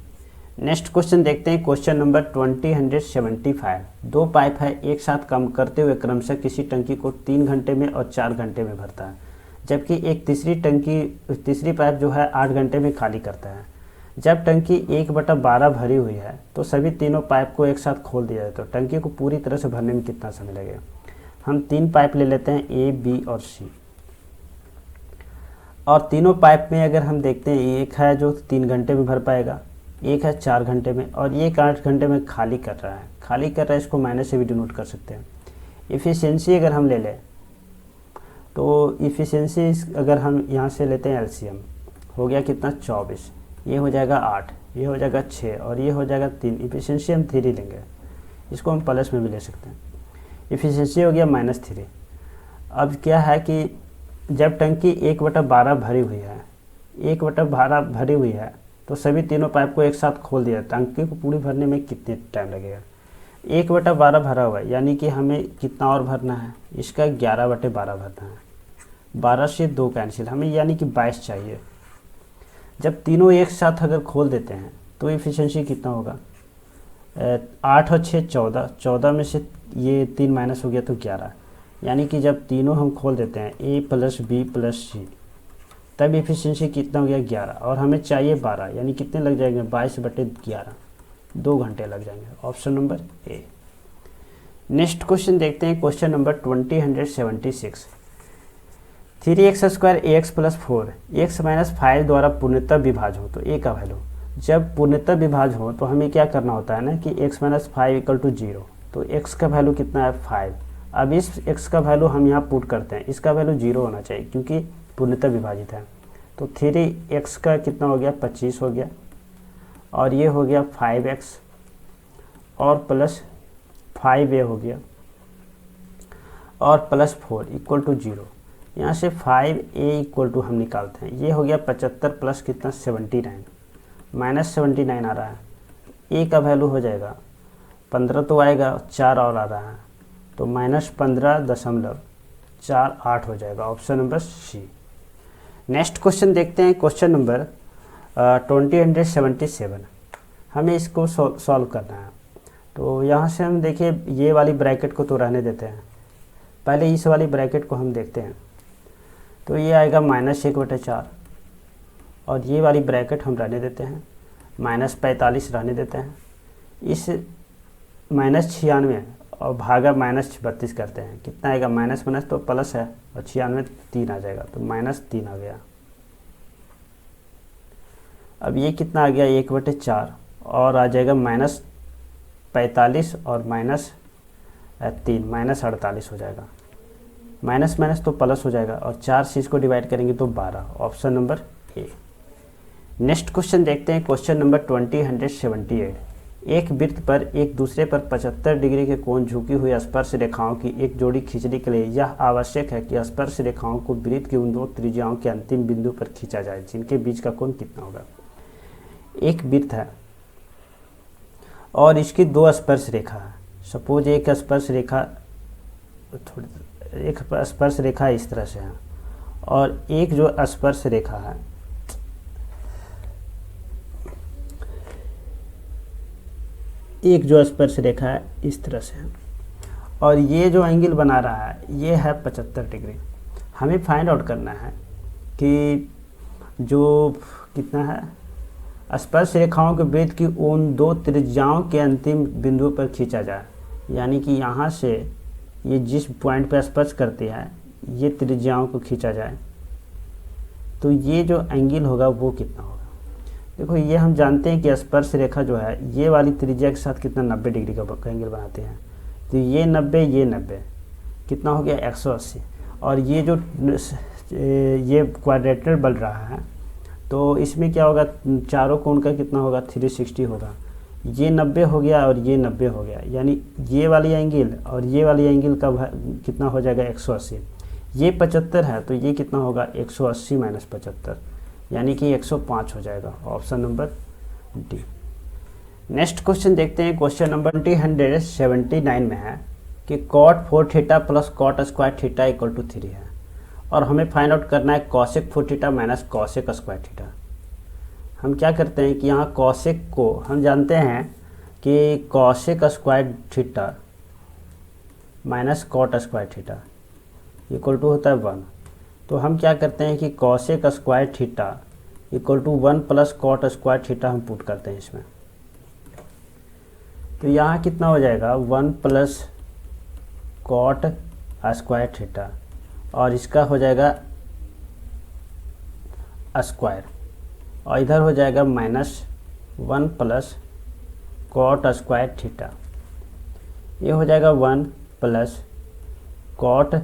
Next question देखते हैं, क्वेश्चन नंबर 20175। 2 पाइप है, एक साथ काम करते हुए क्रमशः किसी टंकी को 3 घंटे में और 4 घंटे में भरता है, जबकि एक तीसरी पाइप जो है 8 घंटे में खाली करता है। जब टंकी 1/12 भरी हुई है तो सभी तीनों पाइप को एक साथ खोल दिया जाए तो टंकी को पूरी तरह से भरने में कितना समय लगेगा? हम 3 पाइप ले लेते हैं, A, B और C, और तीनों पाइप में अगर हम देखते हैं एक है जो 3 घंटे में भर पाएगा, एक है 4 घंटे में, और एक 8 घंटे में खाली कर रहा है। इसको माइनस से भी डिनोट कर सकते हैं। इफ़िशियंसी अगर हम ले लें तो इफ़िशियंसी अगर हम यहाँ से लेते हैं LCM, हो गया कितना 24, ये हो जाएगा 8, ये हो जाएगा 6 और ये हो जाएगा 3। इफ़िशियंसी हम 3 लेंगे, इसको हम प्लस में भी ले सकते हैं। इफ़िशियंसी हो गया -3। अब क्या है कि जब टंकी 1/12 भरी हुई है, 1/12 भरी हुई है तो सभी तीनों पाइप को एक साथ खोल दिया, टंकी को पूरी भरने में कितने टाइम लगेगा? 1/12 भरा हुआ है, यानी कि हमें कितना और भरना है, इसका 11/12 भरना है। 12 से 2 कैंसिल, हमें यानी कि 22 चाहिए। जब तीनों एक साथ अगर खोल देते हैं तो इफ़िशियंसी कितना होगा? 8 और 6 14, 14 में से ये 3 माइनस हो गया तो 11, यानी कि जब तीनों हम खोल देते हैं A + B + C, तब इफ़िशियंसी कितना हो गया 11, और हमें चाहिए 12, यानी कितने लग जाएंगे 22/11, 2 घंटे लग जाएंगे, option number A. Next question देखते हैं, question number 20176। 3x² ax + 4 x - 5 द्वारा पूर्णतः विभाज्य हो तो a का वैल्यू। जब पूर्णतः विभाज्य हो तो हमें क्या करना होता है ना कि x माइनस 5 इक्वल टू 0। तो x का वैल्यू कितना है 5। अब इस x का वैल्यू हम यहाँ पुट करते हैं, इसका वैल्यू 0 होना चाहिए क्योंकि पूर्णतः विभाजित है। तो 3x का कितना हो गया 25 हो गया, और ये हो गया 5x और प्लस 5a हो गया और प्लस 4 इक्वल टू 0। यहाँ से 5a इक्वल टू हम निकालते हैं, ये हो गया 75 प्लस कितना 79 माइनस 79 आ रहा है। a का वैल्यू हो जाएगा 15 तो आएगा, 4 और आ रहा है तो -15.48 हो जाएगा। Option number C. Next question देखते हैं, क्वेश्चन नंबर 2077। हमें इसको सॉल्व करना है। तो यहाँ से हम देखिए ये वाली ब्रैकेट को तो रहने देते हैं, पहले इस वाली ब्रैकेट को हम देखते हैं। तो ये आएगा -1/4 और ये वाली ब्रैकेट हम रहने देते हैं, -45 रहने देते हैं। इस -96 और भागा -32 करते हैं, कितना आएगा माइनस माइनस तो प्लस है और 96 3 आ जाएगा तो -3 आ गया। अब ये कितना आ गया 1/4 और आ जाएगा -45 और -3 -48 हो जाएगा। माइनस माइनस तो प्लस हो जाएगा और 4 से इसको डिवाइड करेंगे तो 12। Option number A. Next question देखते हैं, क्वेश्चन नंबर 2078। एक वृत्त पर एक दूसरे पर 75 डिग्री के कोण झुकी हुई स्पर्श रेखाओं की एक जोड़ी खींचने के लिए यह आवश्यक है कि स्पर्श रेखाओं को वृत्त की उन दो त्रिज्याओं के अंतिम बिंदु पर खींचा जाए जिनके बीच का कोण कितना होगा। एक वृत्त है और इसकी दो स्पर्श रेखा है। सपोज एक स्पर्श रेखा इस तरह से है और एक जो स्पर्श रेखा है इस तरह से है और ये जो एंगल बना रहा है ये है 75 डिग्री। हमें फाइंड आउट करना है कि जो कितना है स्पर्श रेखाओं के वृत्त की उन दो त्रिज्याओं के अंतिम बिंदु पर खींचा जाए, यानी कि यहाँ से ये जिस पॉइंट पर स्पर्श करती है ये त्रिज्याओं को खींचा जाए तो ये जो एंगल होगा वो कितना होगा। देखो ये हम जानते हैं कि स्पर्श रेखा जो है ये वाली त्रिज्या के साथ कितना 90 डिग्री का एंगल बनाते हैं। तो ये 90 कितना हो गया 180 और ये जो ये क्वाड्रेटर बन रहा है तो इसमें क्या होगा चारों कोण का कितना होगा 360 होगा। ये 90 हो गया और ये 90 हो गया, यानी ये वाली एंगल और ये वाली एंगल का कितना हो जाएगा 180। ये 75 है तो ये कितना होगा 180 माइनस 75 यानी कि 105 हो जाएगा। Option number D. Next question देखते हैं, क्वेश्चन नंबर 2079 में है कि cot 4 theta plus cot square theta equal to 3 है और हमें फाइंड आउट करना है cosec 4 theta minus cosec square theta. हम क्या करते हैं कि यहाँ cosec को हम जानते हैं कि cosec square theta minus cot square theta equal to होता है 1। तो हम क्या करते हैं कि cosec square theta equal to 1 plus cot square theta हम पुट करते हैं इसमें। तो यहाँ कितना हो जाएगा 1 प्लस cot स्क्वायर थीटा और इसका हो जाएगा स्क्वायर और इधर हो जाएगा -1 प्लस cot स्क्वायर थीटा। ये हो जाएगा 1 plus cot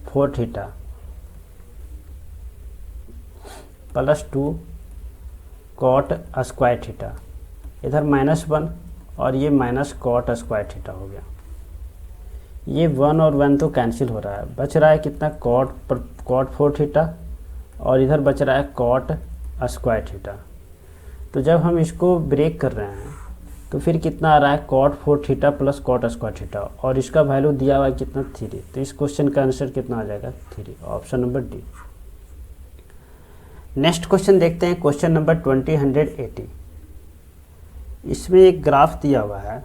4 theta plus 2 cot square theta, इधर -1 और ये माइनस cot स्क्वायर थीटा हो गया। ये 1 और 1 तो कैंसिल हो रहा है, बच रहा है कितना cot 4 थीटा और इधर बच रहा है cot स्क्वायर थीटा। तो जब हम इसको ब्रेक कर रहे हैं तो फिर कितना आ रहा है cot 4 theta plus cot square theta और इसका वैल्यू दिया हुआ है कितना 3। तो इस क्वेश्चन का आंसर कितना आ जाएगा 3। Option number D. Next question देखते हैं, क्वेश्चन नंबर 2080। इसमें एक ग्राफ दिया हुआ है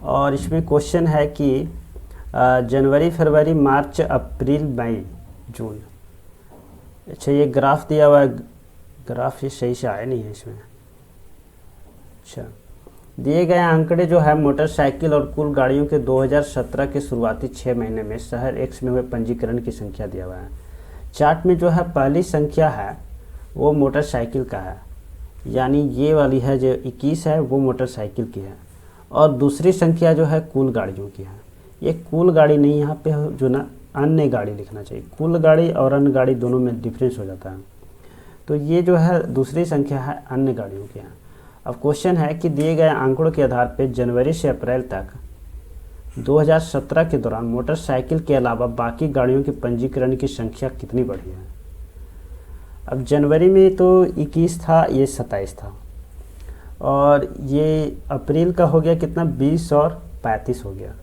और इसमें क्वेश्चन है कि जनवरी फरवरी मार्च अप्रैल मई जून। अच्छा ये ग्राफ दिया हुआ है, ग्राफ ये सही से आया नहीं है इसमें। अच्छा दिए गए आंकड़े जो है मोटरसाइकिल और कुल गाड़ियों के 2017 के शुरुआती 6 महीने में शहर एक्स में हुए पंजीकरण की संख्या दिया हुआ है। चार्ट में जो है पहली संख्या है वो मोटरसाइकिल का है, यानी ये वाली है जो 21 है वो मोटरसाइकिल की है, और दूसरी संख्या जो है कुल गाड़ियों की है। ये कुल गाड़ी नहीं, यहाँ पे जो ना अन्य गाड़ी लिखना चाहिए। कुल गाड़ी और अन्य गाड़ी दोनों में डिफरेंस हो जाता है। तो ये जो है दूसरी संख्या है अन्य गाड़ियों की है। अब क्वेश्चन है कि दिए गए आंकड़ों के आधार पर जनवरी से अप्रैल तक 2017 के दौरान मोटरसाइकिल के अलावा बाकी गाड़ियों के पंजीकरण की संख्या कितनी बढ़ी है। अब जनवरी में तो 21 था, ये 27 था, और ये अप्रैल का हो गया कितना, 20 और 35 हो गया।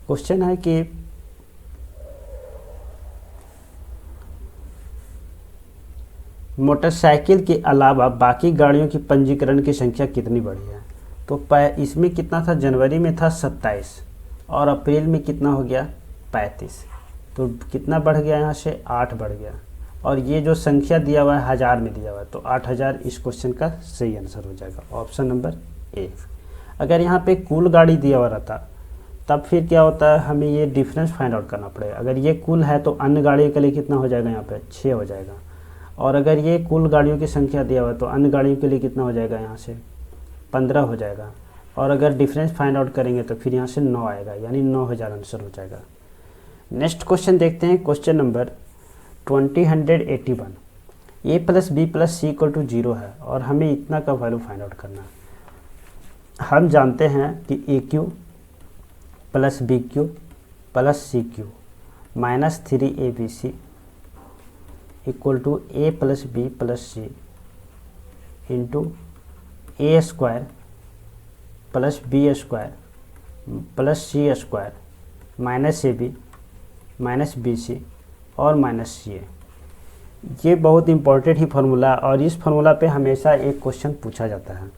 क्वेश्चन है कि मोटरसाइकिल के अलावा बाकी गाड़ियों की पंजीकरण की संख्या कितनी बढ़ी है। तो इसमें कितना था, जनवरी में था 27 और अप्रैल में कितना हो गया 35। तो कितना बढ़ गया, यहाँ से 8 बढ़ गया। और ये जो संख्या दिया हुआ है 1000 में दिया हुआ है, तो 8000 इस क्वेश्चन का सही आंसर हो जाएगा, ऑप्शन नंबर ए। अगर यहाँ पे कुल गाड़ी दिया हुआ रहता तब फिर क्या होता है, हमें ये डिफरेंस फाइंड आउट करना पड़ेगा। अगर ये कुल है तो अन्य गाड़ियों के लिए कितना हो जाएगा, यहाँ पे 6 हो जाएगा। और अगर ये कुल गाड़ियों की संख्या दिया हुआ है तो अन्य गाड़ियों के लिए कितना हो जाएगा, यहाँ से 15 हो जाएगा। और अगर डिफरेंस फाइंड आउट करेंगे तो फिर यहाँ से 9 आएगा, यानी 9000 आंसर हो जाएगा। नेक्स्ट क्वेश्चन देखते हैं, question number 2081। A plus B plus C equal to 0 है और हमें इतना का वैल्यू फाइंड आउट करना है। हम जानते हैं कि A cube plus B cube plus C cube minus 3abc equal to A plus B plus C into A square plus B square plus C square minus A B minus B C और minus सी ए। ये बहुत important ही formula, और इस formula पे हमेशा एक question पूछा जाता है।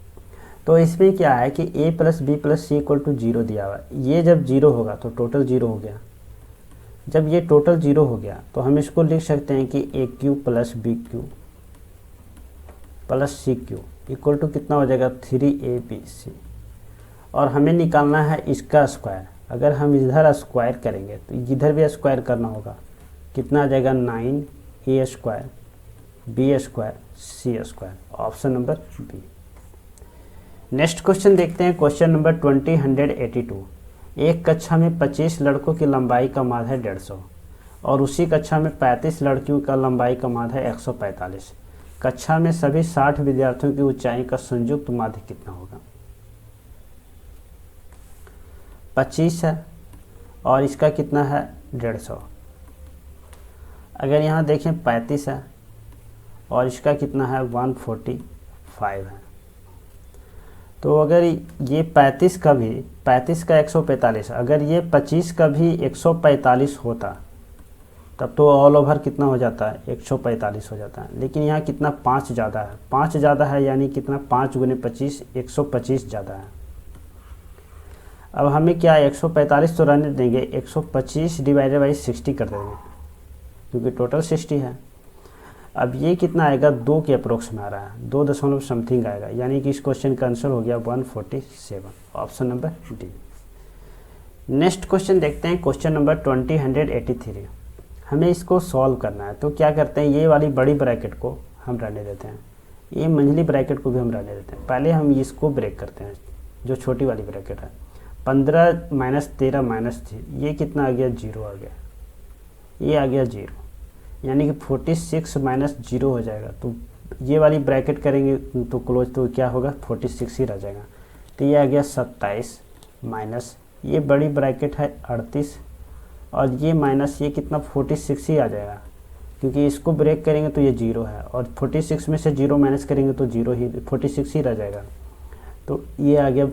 तो इसमें क्या है कि A plus B plus C equal to 0 दिया हुआ है। ये जब 0 होगा तो टोटल 0 हो गया। जब ये टोटल 0 हो गया तो हम इसको लिख सकते हैं कि A cube plus B cube plus C cube equal to कितना हो जाएगा, 3abc। और हमें निकालना है इसका स्क्वायर। अगर हम इधर स्क्वायर करेंगे तो इधर भी स्क्वायर करना होगा, कितना आ जाएगा, 9a square B square C square, option number B. Next question देखते हैं, क्वेश्चन नंबर 2082। एक कक्षा में 25 लड़कों की लंबाई का माध्य है 150 और उसी कक्षा में 35 लड़कियों का लंबाई का माध्य है 145। कक्षा में सभी 60 विद्यार्थियों की ऊंचाई का संयुक्त माध्य कितना होगा। 25 है और इसका कितना है 150। अगर यहाँ देखें 35 है और इसका कितना है 145 है। तो अगर ये 35 का भी 35 का 145, अगर ये 25 का भी 145 होता तब तो ऑल ओवर कितना हो जाता है, 145 हो जाता है। लेकिन यहाँ कितना 5 ज़्यादा है, 5 ज़्यादा है यानी कितना 5 गुने 25, 125 ज़्यादा है। अब हमें क्या 145 तो रहने देंगे, 125 डिवाइडेड बाई 60 कर देंगे क्योंकि टोटल 60 है। अब ये कितना आएगा, 2 के अप्रोक्स में आ रहा है, 2 दशमलव समथिंग आएगा, यानी कि इस क्वेश्चन का आंसर हो गया 147, option number D. Next question देखते हैं, क्वेश्चन नंबर 2083। हमें इसको सॉल्व करना है। तो क्या करते हैं, ये वाली बड़ी ब्रैकेट को हम रहने देते हैं, ये मंझली ब्रैकेट को भी हम रहने देते हैं। पहले हम इसको ब्रेक करते हैं, जो छोटी वाली ब्रैकेट है। 15 माइनस 13 माइनस 3, ये कितना आ गया, 0 आ गया, ये आ गया 0, यानी कि 46 माइनस 0 हो जाएगा। तो ये वाली ब्रैकेट करेंगे तो क्लोज, तो क्या होगा 46 ही रह जाएगा। तो ये आ गया 27 माइनस, ये बड़ी ब्रैकेट है 38 और ये माइनस, ये कितना 46 ही आ जाएगा क्योंकि इसको ब्रेक करेंगे तो ये 0 है और 46 में से 0 माइनस करेंगे तो 0 ही 46 ही रह जाएगा। तो ये आ गया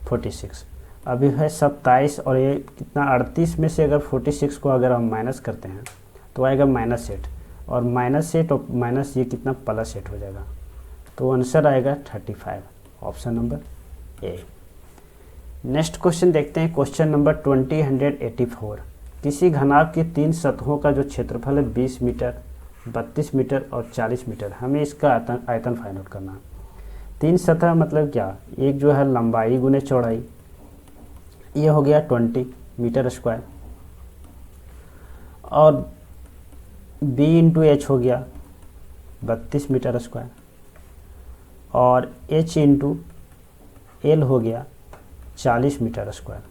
46। अभी है 27 और ये कितना 38 में से अगर 46 को अगर हम माइनस करते हैं तो आएगा -8 और -8 और माइनस ये कितना +8 हो जाएगा। तो आंसर आएगा 35, option number A. Next question देखते हैं, क्वेश्चन नंबर 2084। किसी घनाभ की 3 सतहों का जो क्षेत्रफल है 20 मीटर, 32 मीटर और 40 मीटर, हमें इसका आयतन फाइंड आउट करना है। 3 सतह मतलब क्या, एक जो है लंबाई गुने चौड़ाई, ये हो गया 20 मीटर स्क्वायर, और b इंटू एच हो गया 32 मीटर स्क्वायर, और h इंटू एल हो गया 40 मीटर स्क्वायर।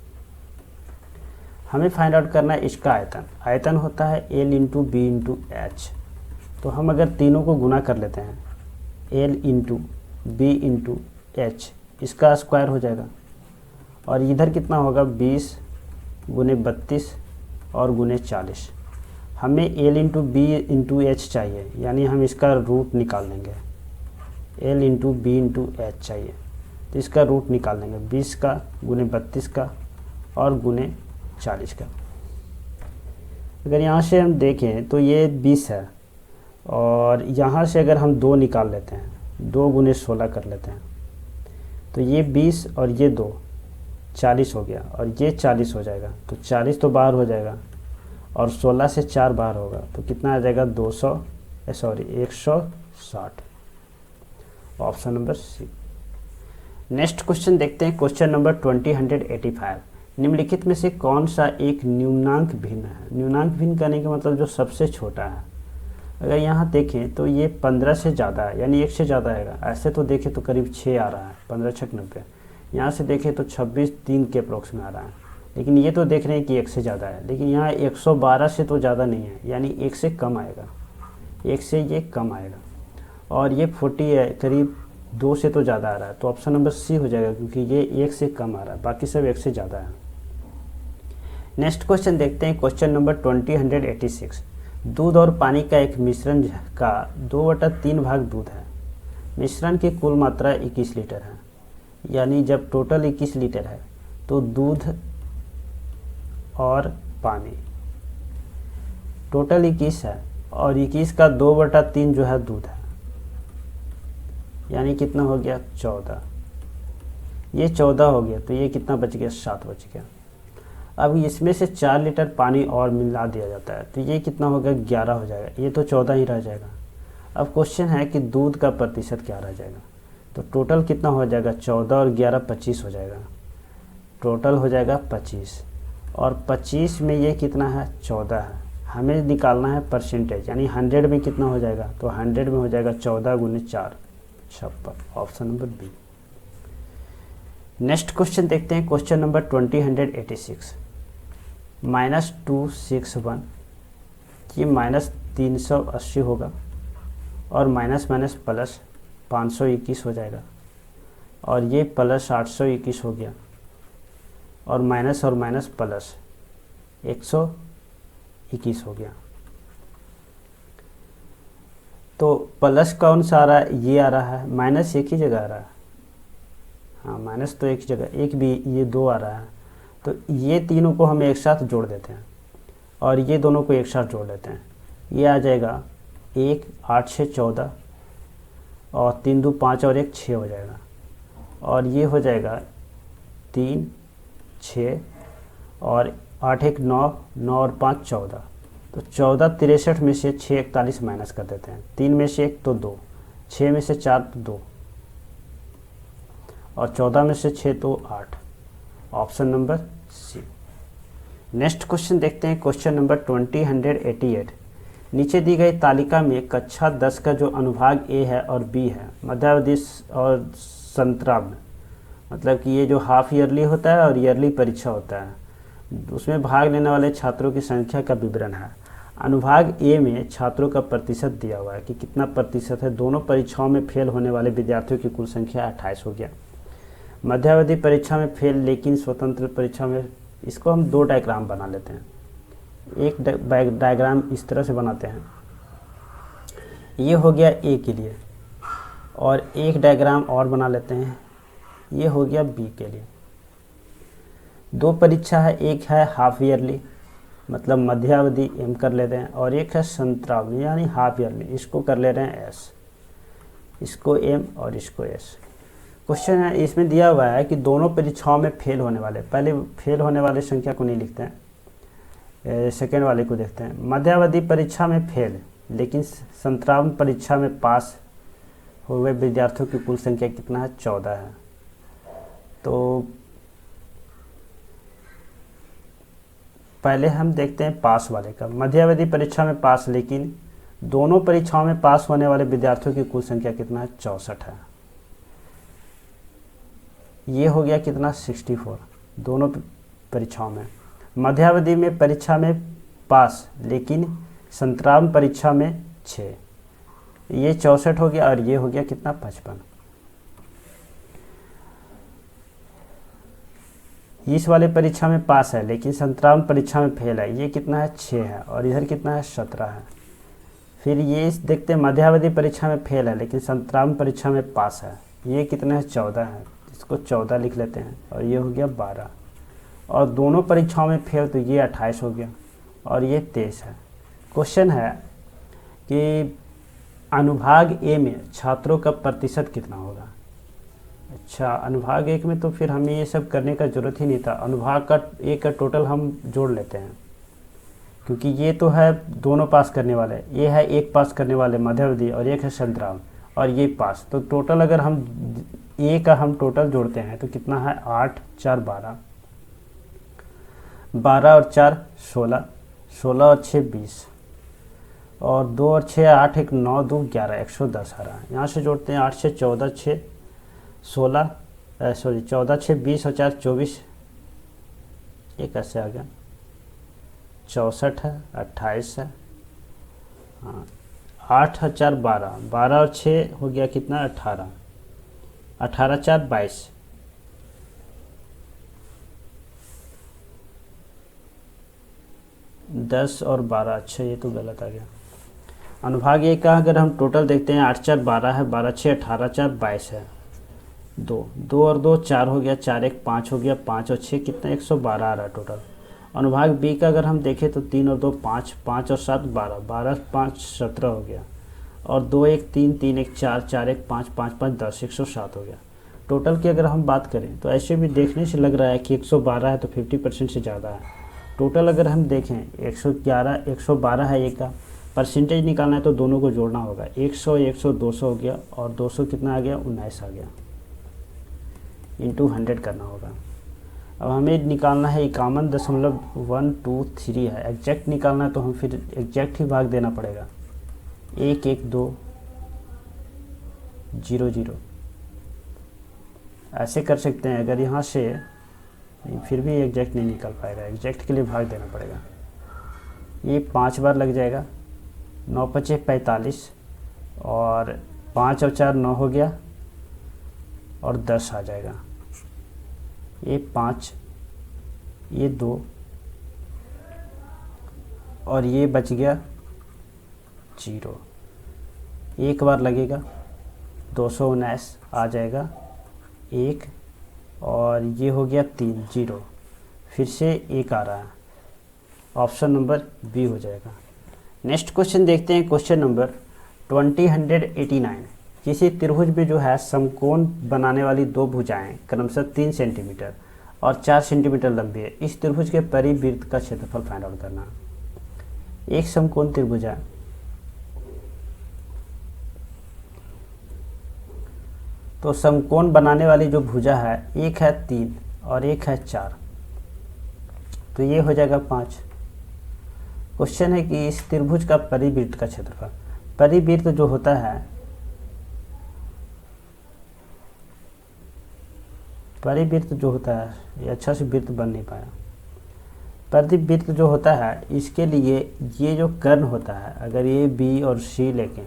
हमें फाइंड आउट करना है इसका आयतन। आयतन होता है L into B into H. तो हम अगर तीनों को गुना कर लेते हैं, L into B into H, इसका स्क्वायर हो जाएगा। और इधर कितना होगा 20 गुने 32 और गुने 40। हमें L into B into H चाहिए, यानी हम इसका रूट निकाल लेंगे। L into B into H चाहिए तो इसका रूट निकाल लेंगे, 20 का गुने 32 का और गुने 40 का। अगर यहाँ से हम देखें तो ये 20 है और यहाँ से अगर हम 2 निकाल लेते हैं, 2 गुने 16 कर लेते हैं, तो ये 20 और ये 2 40 हो गया और ये 40 हो जाएगा। तो 40 तो बाहर हो जाएगा और 16 से 4 बाहर होगा तो कितना आ जाएगा 160। Option number C. Next question देखते हैं, क्वेश्चन नंबर 20185। निम्नलिखित में से कौन सा एक न्यूनांक भिन्न है? न्यूनांक भिन्न करने का मतलब जो सबसे छोटा है। अगर यहाँ देखें तो ये 15 से ज़्यादा है, यानी 1 से ज़्यादा आएगा। ऐसे तो देखें तो करीब 6 आ रहा है, 15 छक 90। यहाँ से देखें तो 26 3 के अप्रोक्स में आ रहा है, लेकिन ये तो देख रहे हैं कि 1 से ज़्यादा है। लेकिन यहाँ 112 से तो ज़्यादा नहीं है, यानी 1 से कम आएगा, 1 से ये कम आएगा। और ये 40 है, करीब 2 से तो ज़्यादा आ रहा है, तो ऑप्शन नंबर सी हो जाएगा, क्योंकि ये 1 से कम आ रहा है, बाकी सब 1 से ज़्यादा है। नेक्स्ट क्वेश्चन देखते हैं, क्वेश्चन नंबर 20186। दूध और पानी का एक मिश्रण का 2/3 भाग दूध है। मिश्रण की कुल मात्रा 21 लीटर है, यानी जब टोटल 21 लीटर है तो दूध और पानी टोटल 21 है और 21 का 2/3 जो है दूध है, यानी कितना हो गया 14। ये 14 हो गया तो ये कितना बच गया 7 बच गया। अब इसमें से 4 लीटर पानी और मिला दिया जाता है तो ये कितना होगा 11 हो जाएगा, ये तो 14 ही रह जाएगा। अब क्वेश्चन है कि दूध का प्रतिशत क्या रह जाएगा, तो टोटल कितना हो जाएगा 14 और 11 25 हो जाएगा। टोटल हो जाएगा 25 और 25 में ये कितना है 14 है। हमें निकालना है परसेंटेज, यानी 100 में कितना हो जाएगा, तो 100 में हो जाएगा 14 गुने 4 56। Option number B. Next question देखते हैं, क्वेश्चन नंबर 20186। -261, ये -380 होगा और माइनस माइनस प्लस 521 हो जाएगा और ये प्लस 821 हो गया और माइनस प्लस 121 हो गया। तो प्लस कौन सा आ रहा है, ये आ रहा है, माइनस एक ही जगह आ रहा है। हाँ, माइनस तो एक ही जगह, एक भी, ये 2 आ रहा है। तो ये तीनों को हम एक साथ जोड़ देते हैं और ये दोनों को एक साथ जोड़ लेते हैं। ये आ जाएगा 1 8 6 14 और 3 2 5 और 1 6 हो जाएगा और ये हो जाएगा 3 6 और 8 1 9 9 और 5 14। तो 14 63 में से 6 41 माइनस कर देते हैं। 3 में से 1 तो 2, 6 में से 4 तो 2 और 14 में से 6 तो 8। Option number C. Next question देखते हैं, क्वेश्चन नंबर 20188। नीचे दी गई तालिका में कक्षा 10 का जो अनुभाग ए है और बी है, मध्यावधि और संतराल, मतलब कि ये जो हाफ ईयरली होता है और ईयरली परीक्षा होता है, उसमें भाग लेने वाले छात्रों की संख्या का विवरण है। अनुभाग ए में छात्रों का प्रतिशत दिया हुआ है कि कितना प्रतिशत है। दोनों परीक्षाओं में फेल होने वाले विद्यार्थियों की कुल संख्या 28 हो गया। मध्यावधि परीक्षा में फेल लेकिन स्वतंत्र परीक्षा में, इसको हम 2 डायग्राम बना लेते हैं। एक डायग्राम इस तरह से बनाते हैं, ये हो गया ए के लिए, और एक डायग्राम और बना लेते हैं, ये हो गया बी के लिए। 2 परीक्षा है, एक है हाफ ईयरली मतलब मध्यावधि एम कर लेते हैं और एक है संतरावधि यानी हाफ ईयरली, इसको कर ले रहे हैं एस, इसको एम और इसको एस। क्वेश्चन है, इसमें दिया हुआ है कि दोनों परीक्षाओं में फेल होने वाले, पहले फेल होने वाले संख्या को नहीं लिखते हैं, सेकेंड वाले को देखते हैं। मध्यावधि परीक्षा में फेल लेकिन संतरावन परीक्षा में पास हुए विद्यार्थियों की कुल संख्या कितना है 14 है। तो पहले हम देखते हैं पास वाले का। मध्यावधि परीक्षा में पास लेकिन दोनों परीक्षाओं में पास होने वाले विद्यार्थियों की कुल संख्या कितना है 64 है। ये हो गया कितना 64 दोनों परीक्षाओं में। मध्यावधि में परीक्षा में पास लेकिन संतराम परीक्षा में 6, ये 64 हो गया और ये हो गया कितना 55। इस वाले परीक्षा में पास है लेकिन संतराम परीक्षा में फेल है, ये कितना है 6 है और इधर कितना है 17 है। फिर ये देखते हैं मध्यावधि परीक्षा में फेल है लेकिन संतराम परीक्षा में पास है, ये कितना है 14 है, इसको 14 लिख लेते हैं और ये हो गया 12। और दोनों परीक्षाओं में फेल तो ये 28 हो गया और ये 23 है। क्वेश्चन है कि अनुभाग ए में छात्रों का प्रतिशत कितना होगा। अच्छा, अनुभाग एक में तो फिर हमें ये सब करने का ज़रूरत ही नहीं था, अनुभाग का एक का टोटल हम जोड़ लेते हैं क्योंकि ये तो है दोनों पास करने वाले, ये है एक पास करने वाले मध्यावधि और एक है संतराम और ये पास, तो टोटल अगर हम ए का हम टोटल जोड़ते हैं तो कितना है 8 4 12, 12 और 4 16, 16 और 6 20 और 2 और 6 8 1 9 2 11 110 आ रहा है। यहाँ से जोड़ते हैं 8 से 14 6 16 14 6 20 और 4 24, ये कैसे आ गया 64 है 28 है, हाँ 8 और 4 12, 12 और 6 हो गया कितना 18, 18 4 22, 10 और 12, अच्छा ये तो गलत आ गया। अनुभाग ए का अगर हम टोटल देखते हैं 8 4 12 है, 12 6 18 4 22 है, 2 2 और 2 4 हो गया, 4 1 5 हो गया, 5 और 6 कितना 112 आ रहा है टोटल। अनुभाग बी का अगर हम देखें तो 3 और 2 5, 5 और 7 12, 12 5 17 हो गया और 2 1 3 3 1 4, 4 1 5 5 5 10 107 हो गया। टोटल की अगर हम बात करें तो ऐसे भी देखने से लग रहा है कि 112 है तो 50% से ज़्यादा है। टोटल अगर हम देखें 111 112 है, एक का परसेंटेज निकालना है तो दोनों को जोड़ना होगा, 100 100 200 हो गया और 200 कितना आ गया 19 आ गया, इंटू 100 करना होगा। अब हमें निकालना है 51.123 है, एग्जैक्ट निकालना है तो हम फिर एग्जैक्ट ही भाग देना पड़ेगा, 1 1 2 0 0 ऐसे कर सकते हैं। अगर यहाँ से फिर भी एग्जैक्ट नहीं निकल पाएगा, एग्जैक्ट के लिए भाग देना पड़ेगा, ये 5 बार लग जाएगा, 9 5 45 और 5 और 4 9 हो गया और 10 आ जाएगा, ये 5 ये 2 और ये बच गया 0, एक बार लगेगा 219 आ जाएगा 1 और ये हो गया 3 0, फिर से 1 आ रहा है, ऑप्शन नंबर बी हो जाएगा। नेक्स्ट क्वेश्चन देखते हैं, क्वेश्चन नंबर 2089। किसी त्रिभुज में जो है समकोण बनाने वाली दो भुजाएं क्रमशः 3 सेंटीमीटर और 4 सेंटीमीटर लंबी है, इस त्रिभुज के परिवृत्त का क्षेत्रफल फाइंड आउट करना। एक समकोण त्रिभुज है, तो समकोण बनाने वाली जो भुजा है एक है 3 और एक है 4, तो ये हो जाएगा 5। क्वेश्चन है कि इस त्रिभुज का परिवृत्त का क्षेत्रफल, परिवृत्त जो होता है, परिवृत्त जो होता है, ये अच्छा से वृत्त बन नहीं पाया, परिवृत्त जो होता है इसके लिए ये जो कर्ण होता है, अगर ये बी और सी लेके,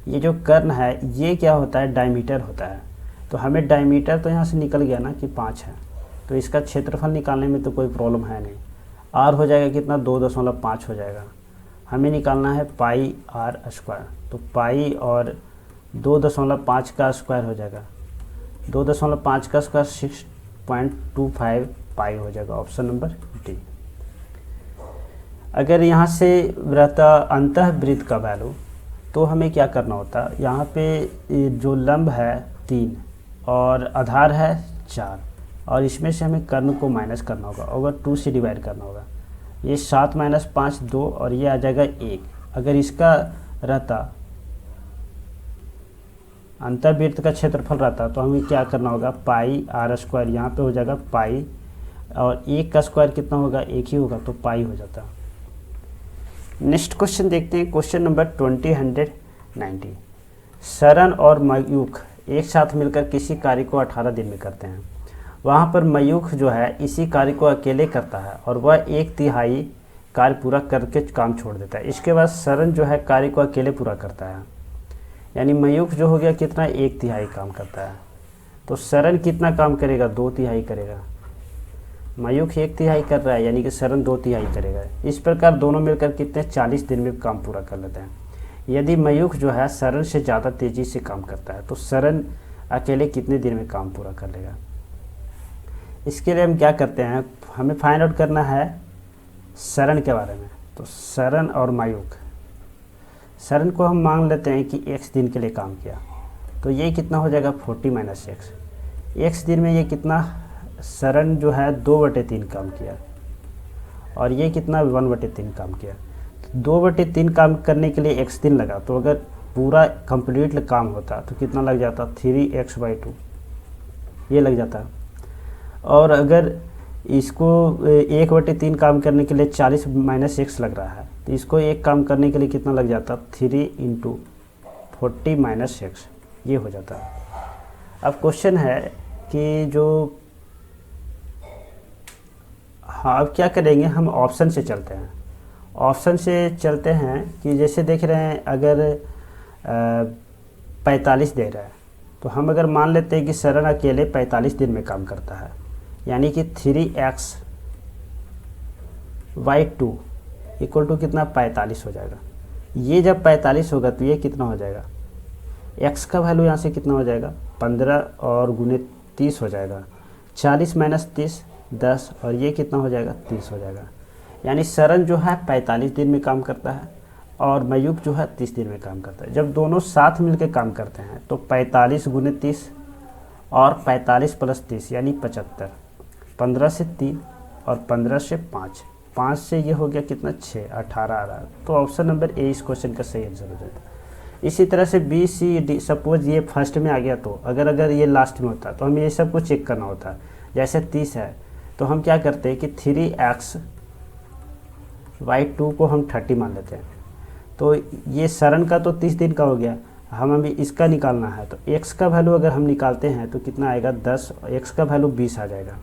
ये जो कर्ण है ये क्या होता है डायमीटर होता है, तो हमें डायमीटर तो यहाँ से निकल गया ना कि 5 है, तो इसका क्षेत्रफल निकालने में तो कोई प्रॉब्लम है नहीं। आर हो जाएगा कितना 2.5 हो जाएगा, हमें निकालना है पाई आर स्क्वायर, तो पाई और 2.5 का स्क्वायर हो जाएगा, 2.5 का स्क्वायर 6.25 पाई हो जाएगा, ऑप्शन नंबर डी। अगर यहाँ से रहता अंतःवृत्त का वैल्यू तो हमें क्या करना होता, यहाँ पे जो लंब है 3 और आधार है 4 और इसमें से हमें कर्ण को माइनस करना होगा, और 2 से डिवाइड करना होगा, ये 7 - 5 2 और ये आ जाएगा 1। अगर इसका रहता अंतःवृत्त का क्षेत्रफल रहता तो हमें क्या करना होगा, पाई आर स्क्वायर, यहाँ पे हो जाएगा पाई और 1 का स्क्वायर कितना होगा 1 ही होगा, तो पाई हो जाता। नेक्स्ट क्वेश्चन देखते हैं, क्वेश्चन नंबर 2090। सरन और मयूख एक साथ मिलकर किसी कार्य को 18 दिन में करते हैं, वहाँ पर मयूख जो है इसी कार्य को अकेले करता है और वह 1/3 कार्य पूरा करके काम छोड़ देता है। इसके बाद सरन जो है कार्य को अकेले पूरा करता है, यानी मयूख जो हो गया कितना 1/3 काम करता है। तो सरन कितना काम करेगा 2/3 करेगा। मयूख 1/3 कर रहा है यानी कि सरन 2/3 करेगा। इस प्रकार दोनों मिलकर कितने 40 दिन में काम पूरा कर लेते हैं। यदि मयूख जो है सरन से ज़्यादा तेज़ी से काम करता है तो सरन अकेले कितने दिन में काम पूरा कर लेगा। इसके लिए हम क्या करते हैं, हमें फाइंड आउट करना है सरन के बारे में। तो सरन और मयूख, सरन को हम मान लेते हैं कि x दिन के लिए काम किया, तो ये कितना हो जाएगा 40 - x। x दिन में ये कितना सरन जो है 2/3 काम किया और ये कितना 1/3 काम किया। 2/3 काम करने के लिए x दिन लगा, तो अगर पूरा कंप्लीट काम होता तो कितना लग जाता 3x/2 ये लग जाता। और अगर इसको 1/3 काम करने के लिए 40 - x लग रहा है, तो इसको एक काम करने के लिए कितना लग जाता 3 × 40 - x ये हो जाता है। अब क्वेश्चन है कि जो हाँ अब क्या करेंगे, हम ऑप्शन से चलते हैं। ऑप्शन से चलते हैं कि जैसे देख रहे हैं अगर 45 दे रहा है, तो हम अगर मान लेते हैं कि सरन अकेले 45 दिन में काम करता है, यानी कि 3x/2 = कितना 45 हो जाएगा। ये जब 45 होगा तो ये कितना हो जाएगा, x का वैल्यू यहाँ से कितना हो जाएगा 15 और गुने 30 हो जाएगा। 40 - 30 10 और ये कितना हो जाएगा 30 हो जाएगा। यानी सरन जो है 45 दिन में काम करता है और मयूख जो है 30 दिन में काम करता है। जब दोनों साथ मिलकर काम करते हैं तो 45 × 30 और 45 + 30 यानी 75, 15 से 3 और 15 से 5, 5 से ये हो गया कितना 6, 18 आ रहा है। तो ऑप्शन नंबर ए इस क्वेश्चन का सही आंसर हो जाता है। इसी तरह से बी सी डी, सपोज ये फर्स्ट में आ गया तो अगर ये लास्ट में होता तो हमें ये सब कुछ चेक करना होता। जैसे 30 है तो हम क्या करते हैं कि 3x/2 को हम 30 मान लेते हैं। तो ये सरन का तो 30 दिन का हो गया, हमें इसका निकालना है। तो x का वैल्यू अगर हम निकालते हैं तो कितना आएगा 10, x का वैल्यू 20 आ जाएगा।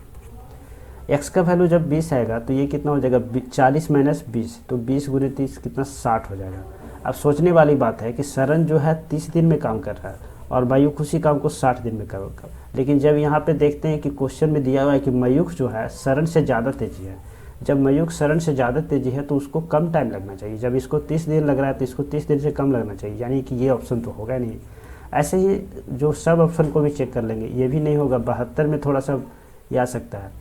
x का वैल्यू जब 20 आएगा तो ये कितना हो जाएगा 40 - 20, तो 20 × 30 कितना 60 हो जाएगा। अब सोचने वाली बात है कि सरन जो है 30 दिन में काम कर रहा है और मयूख उसी काम को 60 दिन में कर, लेकिन जब यहाँ पे देखते हैं कि क्वेश्चन में दिया हुआ है कि मयूख जो है सरन से ज़्यादा तेजी है। जब मयूख सरन से ज़्यादा तेजी है तो उसको कम टाइम लगना चाहिए। जब इसको 30 दिन लग रहा है तो इसको 30 दिन से कम लगना चाहिए, यानी कि ये ऑप्शन तो होगा नहीं। ऐसे ही जो सब ऑप्शन को भी चेक कर लेंगे, ये भी नहीं होगा। 72 में थोड़ा सा ये आ सकता है।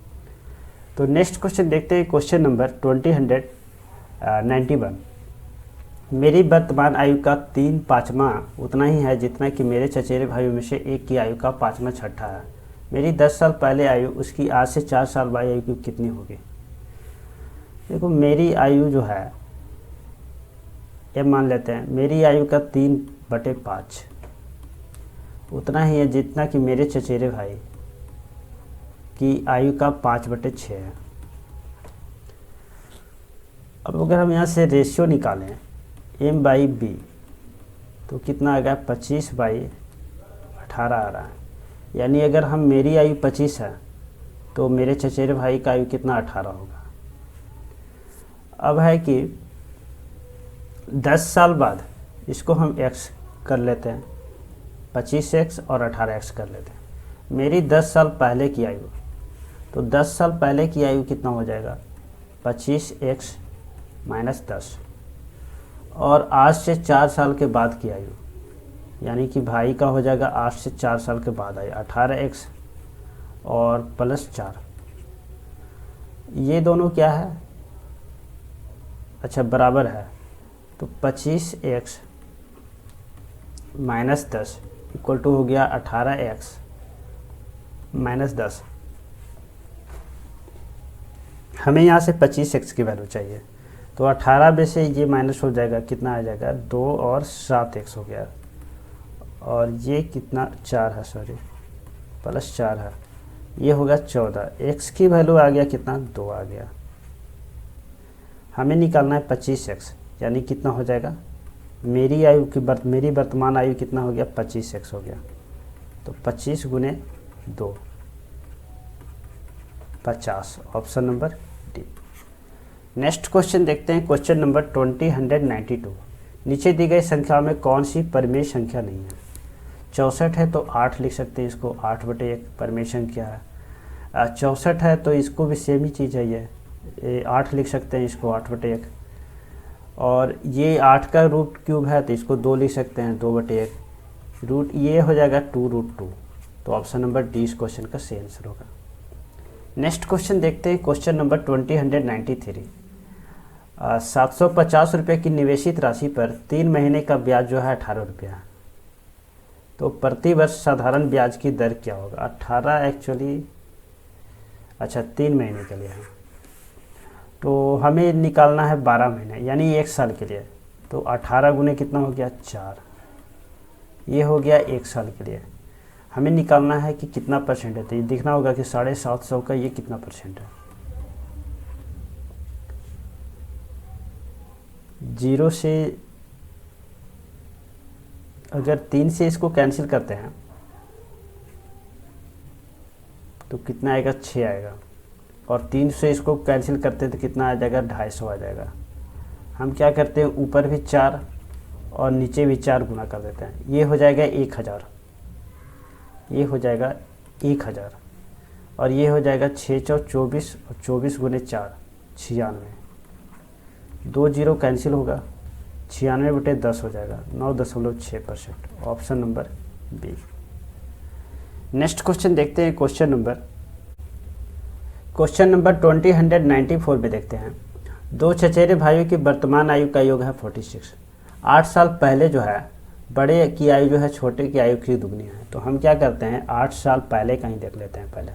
तो नेक्स्ट क्वेश्चन देखते हैं, क्वेश्चन नंबर 291। मेरी वर्तमान आयु का 3/5 उतना ही है जितना कि मेरे चचेरे भाइयों में से एक की आयु का 5/6 है। मेरी 10 साल पहले आयु उसकी आज से 4 साल बाद आयु कितनी होगी। देखो मेरी आयु जो है ये मान लेते हैं, मेरी आयु का 3/5 उतना ही है जितना कि मेरे चचेरे भाई की आयु का 5/6 है। अब अगर हम यहाँ से रेशियो निकालें m/b तो कितना आ गया 25/18 आ रहा है। यानी अगर हम मेरी आयु 25 है तो मेरे चचेरे भाई का आयु कितना 18 होगा। अब है कि 10 साल बाद इसको हम x कर लेते हैं, 25x और 18x कर लेते हैं। मेरी 10 साल पहले की आयु, तो 10 साल पहले की आयु कितना हो जाएगा 25x - 10 और आज से 4 साल के बाद की आयु, यानी कि भाई का हो जाएगा आज से 4 साल के बाद आयु 18x और +4। ये दोनों क्या है, अच्छा बराबर है। तो 25x - 10 = हो गया 18x - 10। हमें यहाँ से 25x की वैल्यू चाहिए, तो 18 में से ये माइनस हो जाएगा, कितना आ जाएगा 2 और 7x हो गया। और ये कितना 4 है, सॉरी +4 है, ये होगा 14। x की वैल्यू आ गया कितना 2 आ गया। हमें निकालना है 25x, यानी कितना हो जाएगा मेरी आयु की मेरी वर्तमान आयु कितना हो गया 25x हो गया। तो 25 गुने 2 50, option number D. Next question देखते हैं, क्वेश्चन नंबर 20192। नीचे दी गई संख्या में कौन सी परिमेय संख्या नहीं है? 64 है तो 8 लिख सकते हैं, इसको 8/1 परिमेय संख्या है। 64 है तो इसको भी सेम ही चीज़ है, ये 8 लिख सकते हैं, इसको 8/1। और ये 8 का रूट क्यूब है तो इसको 2 लिख सकते हैं, 2/1। रूट ये हो जाएगा 2√2। तो ऑप्शन नंबर डी इस क्वेश्चन का सही आंसर होगा। नेक्स्ट क्वेश्चन देखते हैं, क्वेश्चन नंबर 20193। 750 रुपये की निवेशित राशि पर 3 महीने का ब्याज जो है 18 रुपया है। तो प्रति वर्ष साधारण ब्याज की दर क्या होगा? 18 एक्चुअली, अच्छा 3 महीने के लिए है, तो हमें निकालना है 12 महीने यानी 1 साल के लिए। तो 18 गुने कितना हो गया? 4। ये हो गया 1 साल के लिए। हमें निकालना है कि कितना परसेंट है, तो ये देखना होगा कि 750 का ये कितना परसेंट है। 0 से अगर 3 से इसको कैंसिल करते हैं तो कितना आएगा? 6 आएगा। और 3 से इसको कैंसिल करते हैं तो कितना आ जाएगा? 250 आ जाएगा। हम क्या करते हैं, ऊपर भी 4 और नीचे भी 4 गुना कर देते हैं। ये हो जाएगा 1000, ये हो जाएगा 1000 और ये हो जाएगा 6 × 24 और 24 गुने 4 96। 2 0 कैंसिल होगा, 96/10 हो जाएगा, 9.6%, option number B. Next question देखते हैं, क्वेश्चन नंबर 20194 में देखते हैं। 2 चचेरे भाइयों की वर्तमान आयु का योग है 46। 8 साल पहले जो है बड़े की आयु जो है छोटे की आयु की दुगनी है। तो हम क्या करते हैं, 8 साल पहले का ही देख लेते हैं। पहले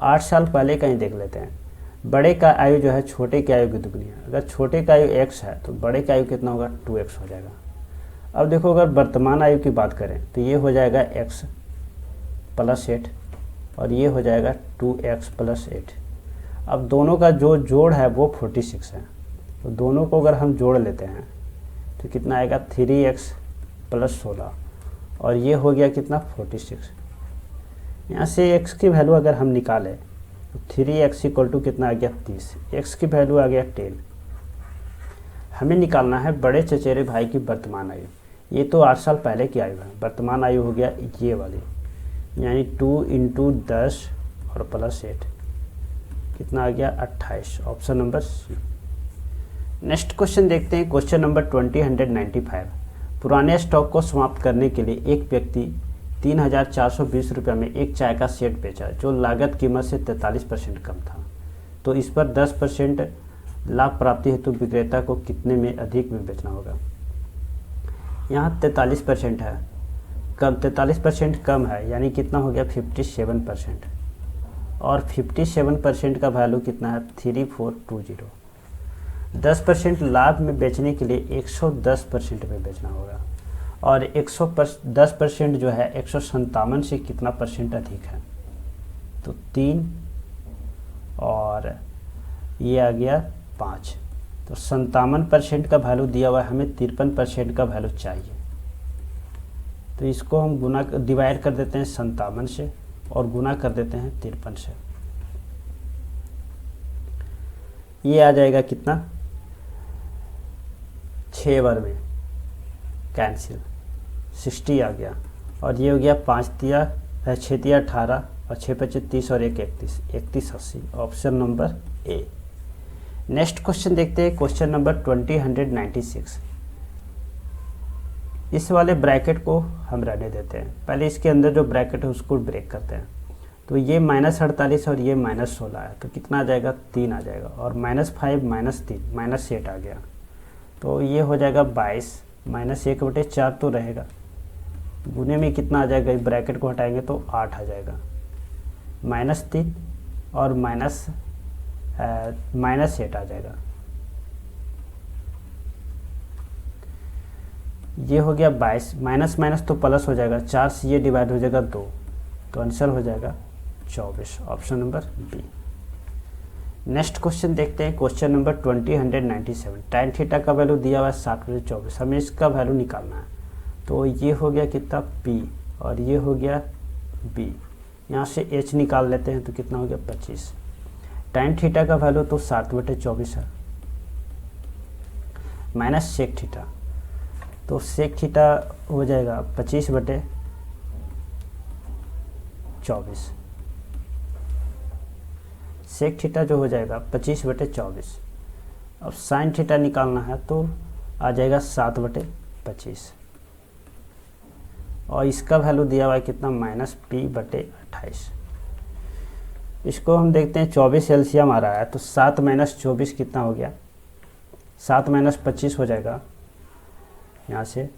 8 साल पहले का ही देख लेते हैं। बड़े का आयु जो है छोटे की आयु की दुगनी है। अगर छोटे का आयु x है तो बड़े का आयु कितना होगा? 2x हो जाएगा। अब देखो, अगर वर्तमान आयु की बात करें तो ये हो जाएगा x + 8 और ये हो जाएगा 2x + 8। अब दोनों का जो जोड़ है वो 46 है, तो दोनों को अगर हम जोड़ लेते हैं तो कितना आएगा? 3x + 16 और ये हो गया कितना? 46। यहाँ से x की वैल्यू अगर हम निकालें तो 3x = कितना आ गया? 30। x की वैल्यू आ गया 10। हमें निकालना है बड़े चचेरे भाई की वर्तमान आयु। ये तो 8 साल पहले की आयु है, वर्तमान आयु हो गया ये वाली, यानी 2 × 10 और +8 कितना आ गया? 28, option number C. Next question देखते हैं, क्वेश्चन नंबर 20195। पुराने स्टॉक को समाप्त करने के लिए एक व्यक्ति 3420 रुपये में एक चाय का सेट बेचा जो लागत कीमत से 43% कम था। तो इस पर 10% लाभ प्राप्ति हेतु विक्रेता को कितने में अधिक में बेचना होगा? यहाँ 43% है, कम 43% कम है, यानी कितना हो गया? 57%। और 57% का वैल्यू कितना है? 3420। 10% लाभ में बेचने के लिए 110% में बेचना होगा और 110% जो है 157 से कितना परसेंट अधिक है? तो 3 और ये आ गया 5। तो 57% का वैल्यू दिया हुआ है, हमें 53% का वैल्यू चाहिए। तो इसको हम डिवाइड कर देते हैं 57 से और गुना कर देते हैं 53 से। ये आ जाएगा कितना? 6 बार में कैंसिल, 60 आ गया और ये हो गया 5 तिया 6 तिया 18 और 6 × 30 और 1 31, 3180, option number A. Next question देखते हैं, क्वेश्चन नंबर 20196। इस वाले ब्रैकेट को हम रहने देते हैं, पहले इसके अंदर जो ब्रैकेट है उसको ब्रेक करते हैं। तो ये -48 और ये -16 है, तो कितना आ जाएगा? 3 आ जाएगा और -5 -3 -8 आ गया। तो ये हो जाएगा 22 -1/4 तो रहेगा, गुने में कितना आ जाएगा? इस ब्रैकेट को हटाएंगे तो 8 आ जाएगा। -3 और -8 आ जाएगा। ये हो गया 22, माइनस तो प्लस हो जाएगा, 4 से ये डिवाइड हो जाएगा 2, तो आंसर हो जाएगा 24, option number B. Next question देखते हैं, क्वेश्चन नंबर 20197। tan थीटा का वैल्यू दिया हुआ है 60/24, हमें इसका वैल्यू निकालना है। तो ये हो गया कितना P और ये हो गया B। यहाँ से H निकाल लेते हैं तो कितना हो गया 25। tan थीटा का वैल्यू तो 60/24 है, माइनस सेक थीटा, तो सेक थीटा हो जाएगा 25/24। सेक थीटा जो हो जाएगा 25/24। अब साइन थीटा निकालना है तो आ जाएगा 7/25 और इसका वैल्यू दिया हुआ है कितना -P/28। इसको हम देखते हैं 24 एलसीएम आ रहा है तो 7 - 24 कितना हो गया 7 - 25 हो जाएगा यहाँ से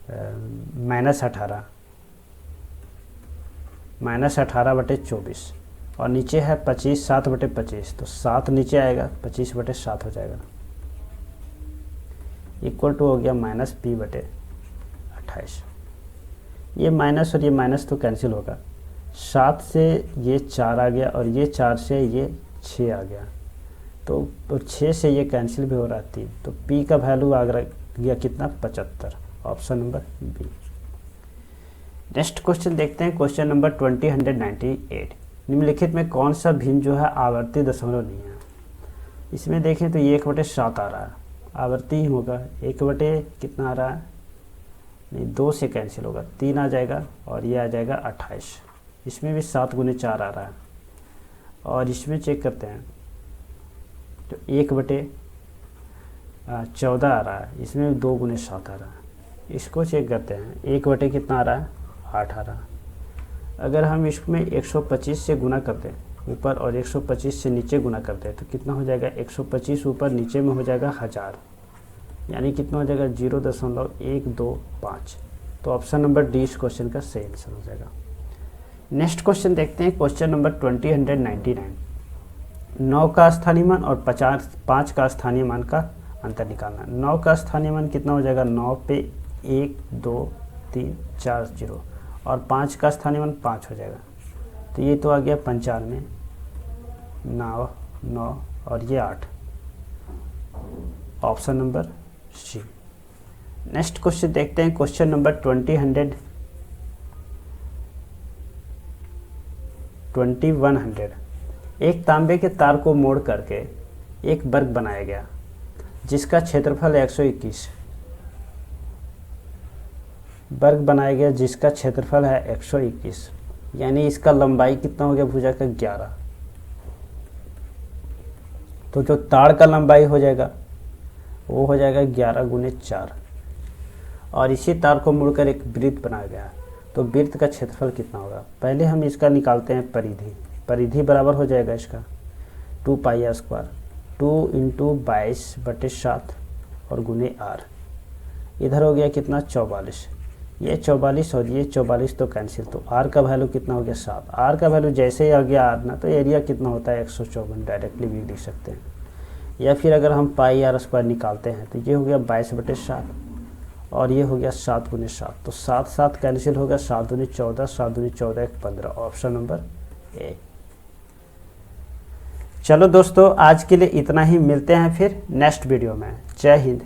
-18/24 और नीचे है 25 7/25 तो 7 नीचे आएगा 25/7 हो जाएगा इक्वल टू हो गया -P/28। ये माइनस और ये माइनस तो कैंसिल होगा, 7 से ये 4 आ गया और ये 4 से ये 6 आ गया तो 6 से ये कैंसिल भी हो रहा थी तो P का वैल्यू आ गया कितना 75, option number B. Next question देखते हैं, क्वेश्चन नंबर 20198। निम्नलिखित में कौन सा भिन्न जो है आवर्ती दशमलव नहीं है। इसमें देखें तो ये 1/7 आ रहा है, आवर्ती ही होगा। 1/ कितना आ रहा है नहीं 2 से कैंसिल होगा 3 आ जाएगा और ये आ जाएगा 28। इसमें भी 7 × 4 आ रहा है और इसमें चेक करते हैं तो 1/14 आ रहा है, इसमें भी 2 × 7 आ रहा है। इसको चेक करते हैं 1/ कितना आ रहा है 8 आ रहा है। अगर हम इसमें 125 से गुना करते हैं ऊपर और 125 से नीचे गुना करते हैं तो कितना हो जाएगा 125 ऊपर नीचे में हो जाएगा 1000, यानी कितना हो जाएगा 0.125। तो ऑप्शन नंबर डी इस क्वेश्चन का सही आंसर हो जाएगा। नेक्स्ट क्वेश्चन देखते हैं, क्वेश्चन नंबर 20099। 9 का स्थानीय मान और 5 का स्थानीय मान का अंतर निकालना। 9 का स्थानीय मान कितना हो जाएगा 9 पे 1 2 3 4 0 और 5 का स्थानीय मान 5 हो जाएगा तो ये तो आ गया 95 9 और ये 8, option number C. Next question देखते हैं, क्वेश्चन नंबर 2100। एक तांबे के तार को मोड़ करके एक वर्ग बनाया गया जिसका क्षेत्रफल 121 वर्ग बनाया गया जिसका क्षेत्रफल है 121, यानी इसका लंबाई कितना हो गया भुजा का 11। तो जो तार का लंबाई हो जाएगा वो हो जाएगा 11 × 4 और इसी तार को मुड़कर एक वृत्त बनाया गया तो वृत्त का क्षेत्रफल कितना होगा। पहले हम इसका निकालते हैं परिधि। परिधि बराबर हो जाएगा इसका 2πr², 2 × 22/7 और गुने r। इधर हो गया कितना 44, ये 44 और ये 44 तो कैंसिल, तो r का वैल्यू कितना हो गया 7। r का वैल्यू जैसे ही आ गया r ना तो एरिया कितना होता है 154, डायरेक्टली भी लिख सकते हैं। या फिर अगर हम πr² निकालते हैं तो ये हो गया 22/7 और ये हो गया 7 × 7 तो 7 7 कैंसिल होगा, 7 × 14, 7 × 14 = 15, ऑप्शन नंबर ए। चलो दोस्तों आज के लिए इतना ही, मिलते हैं फिर नेक्स्ट वीडियो में। जय हिंद।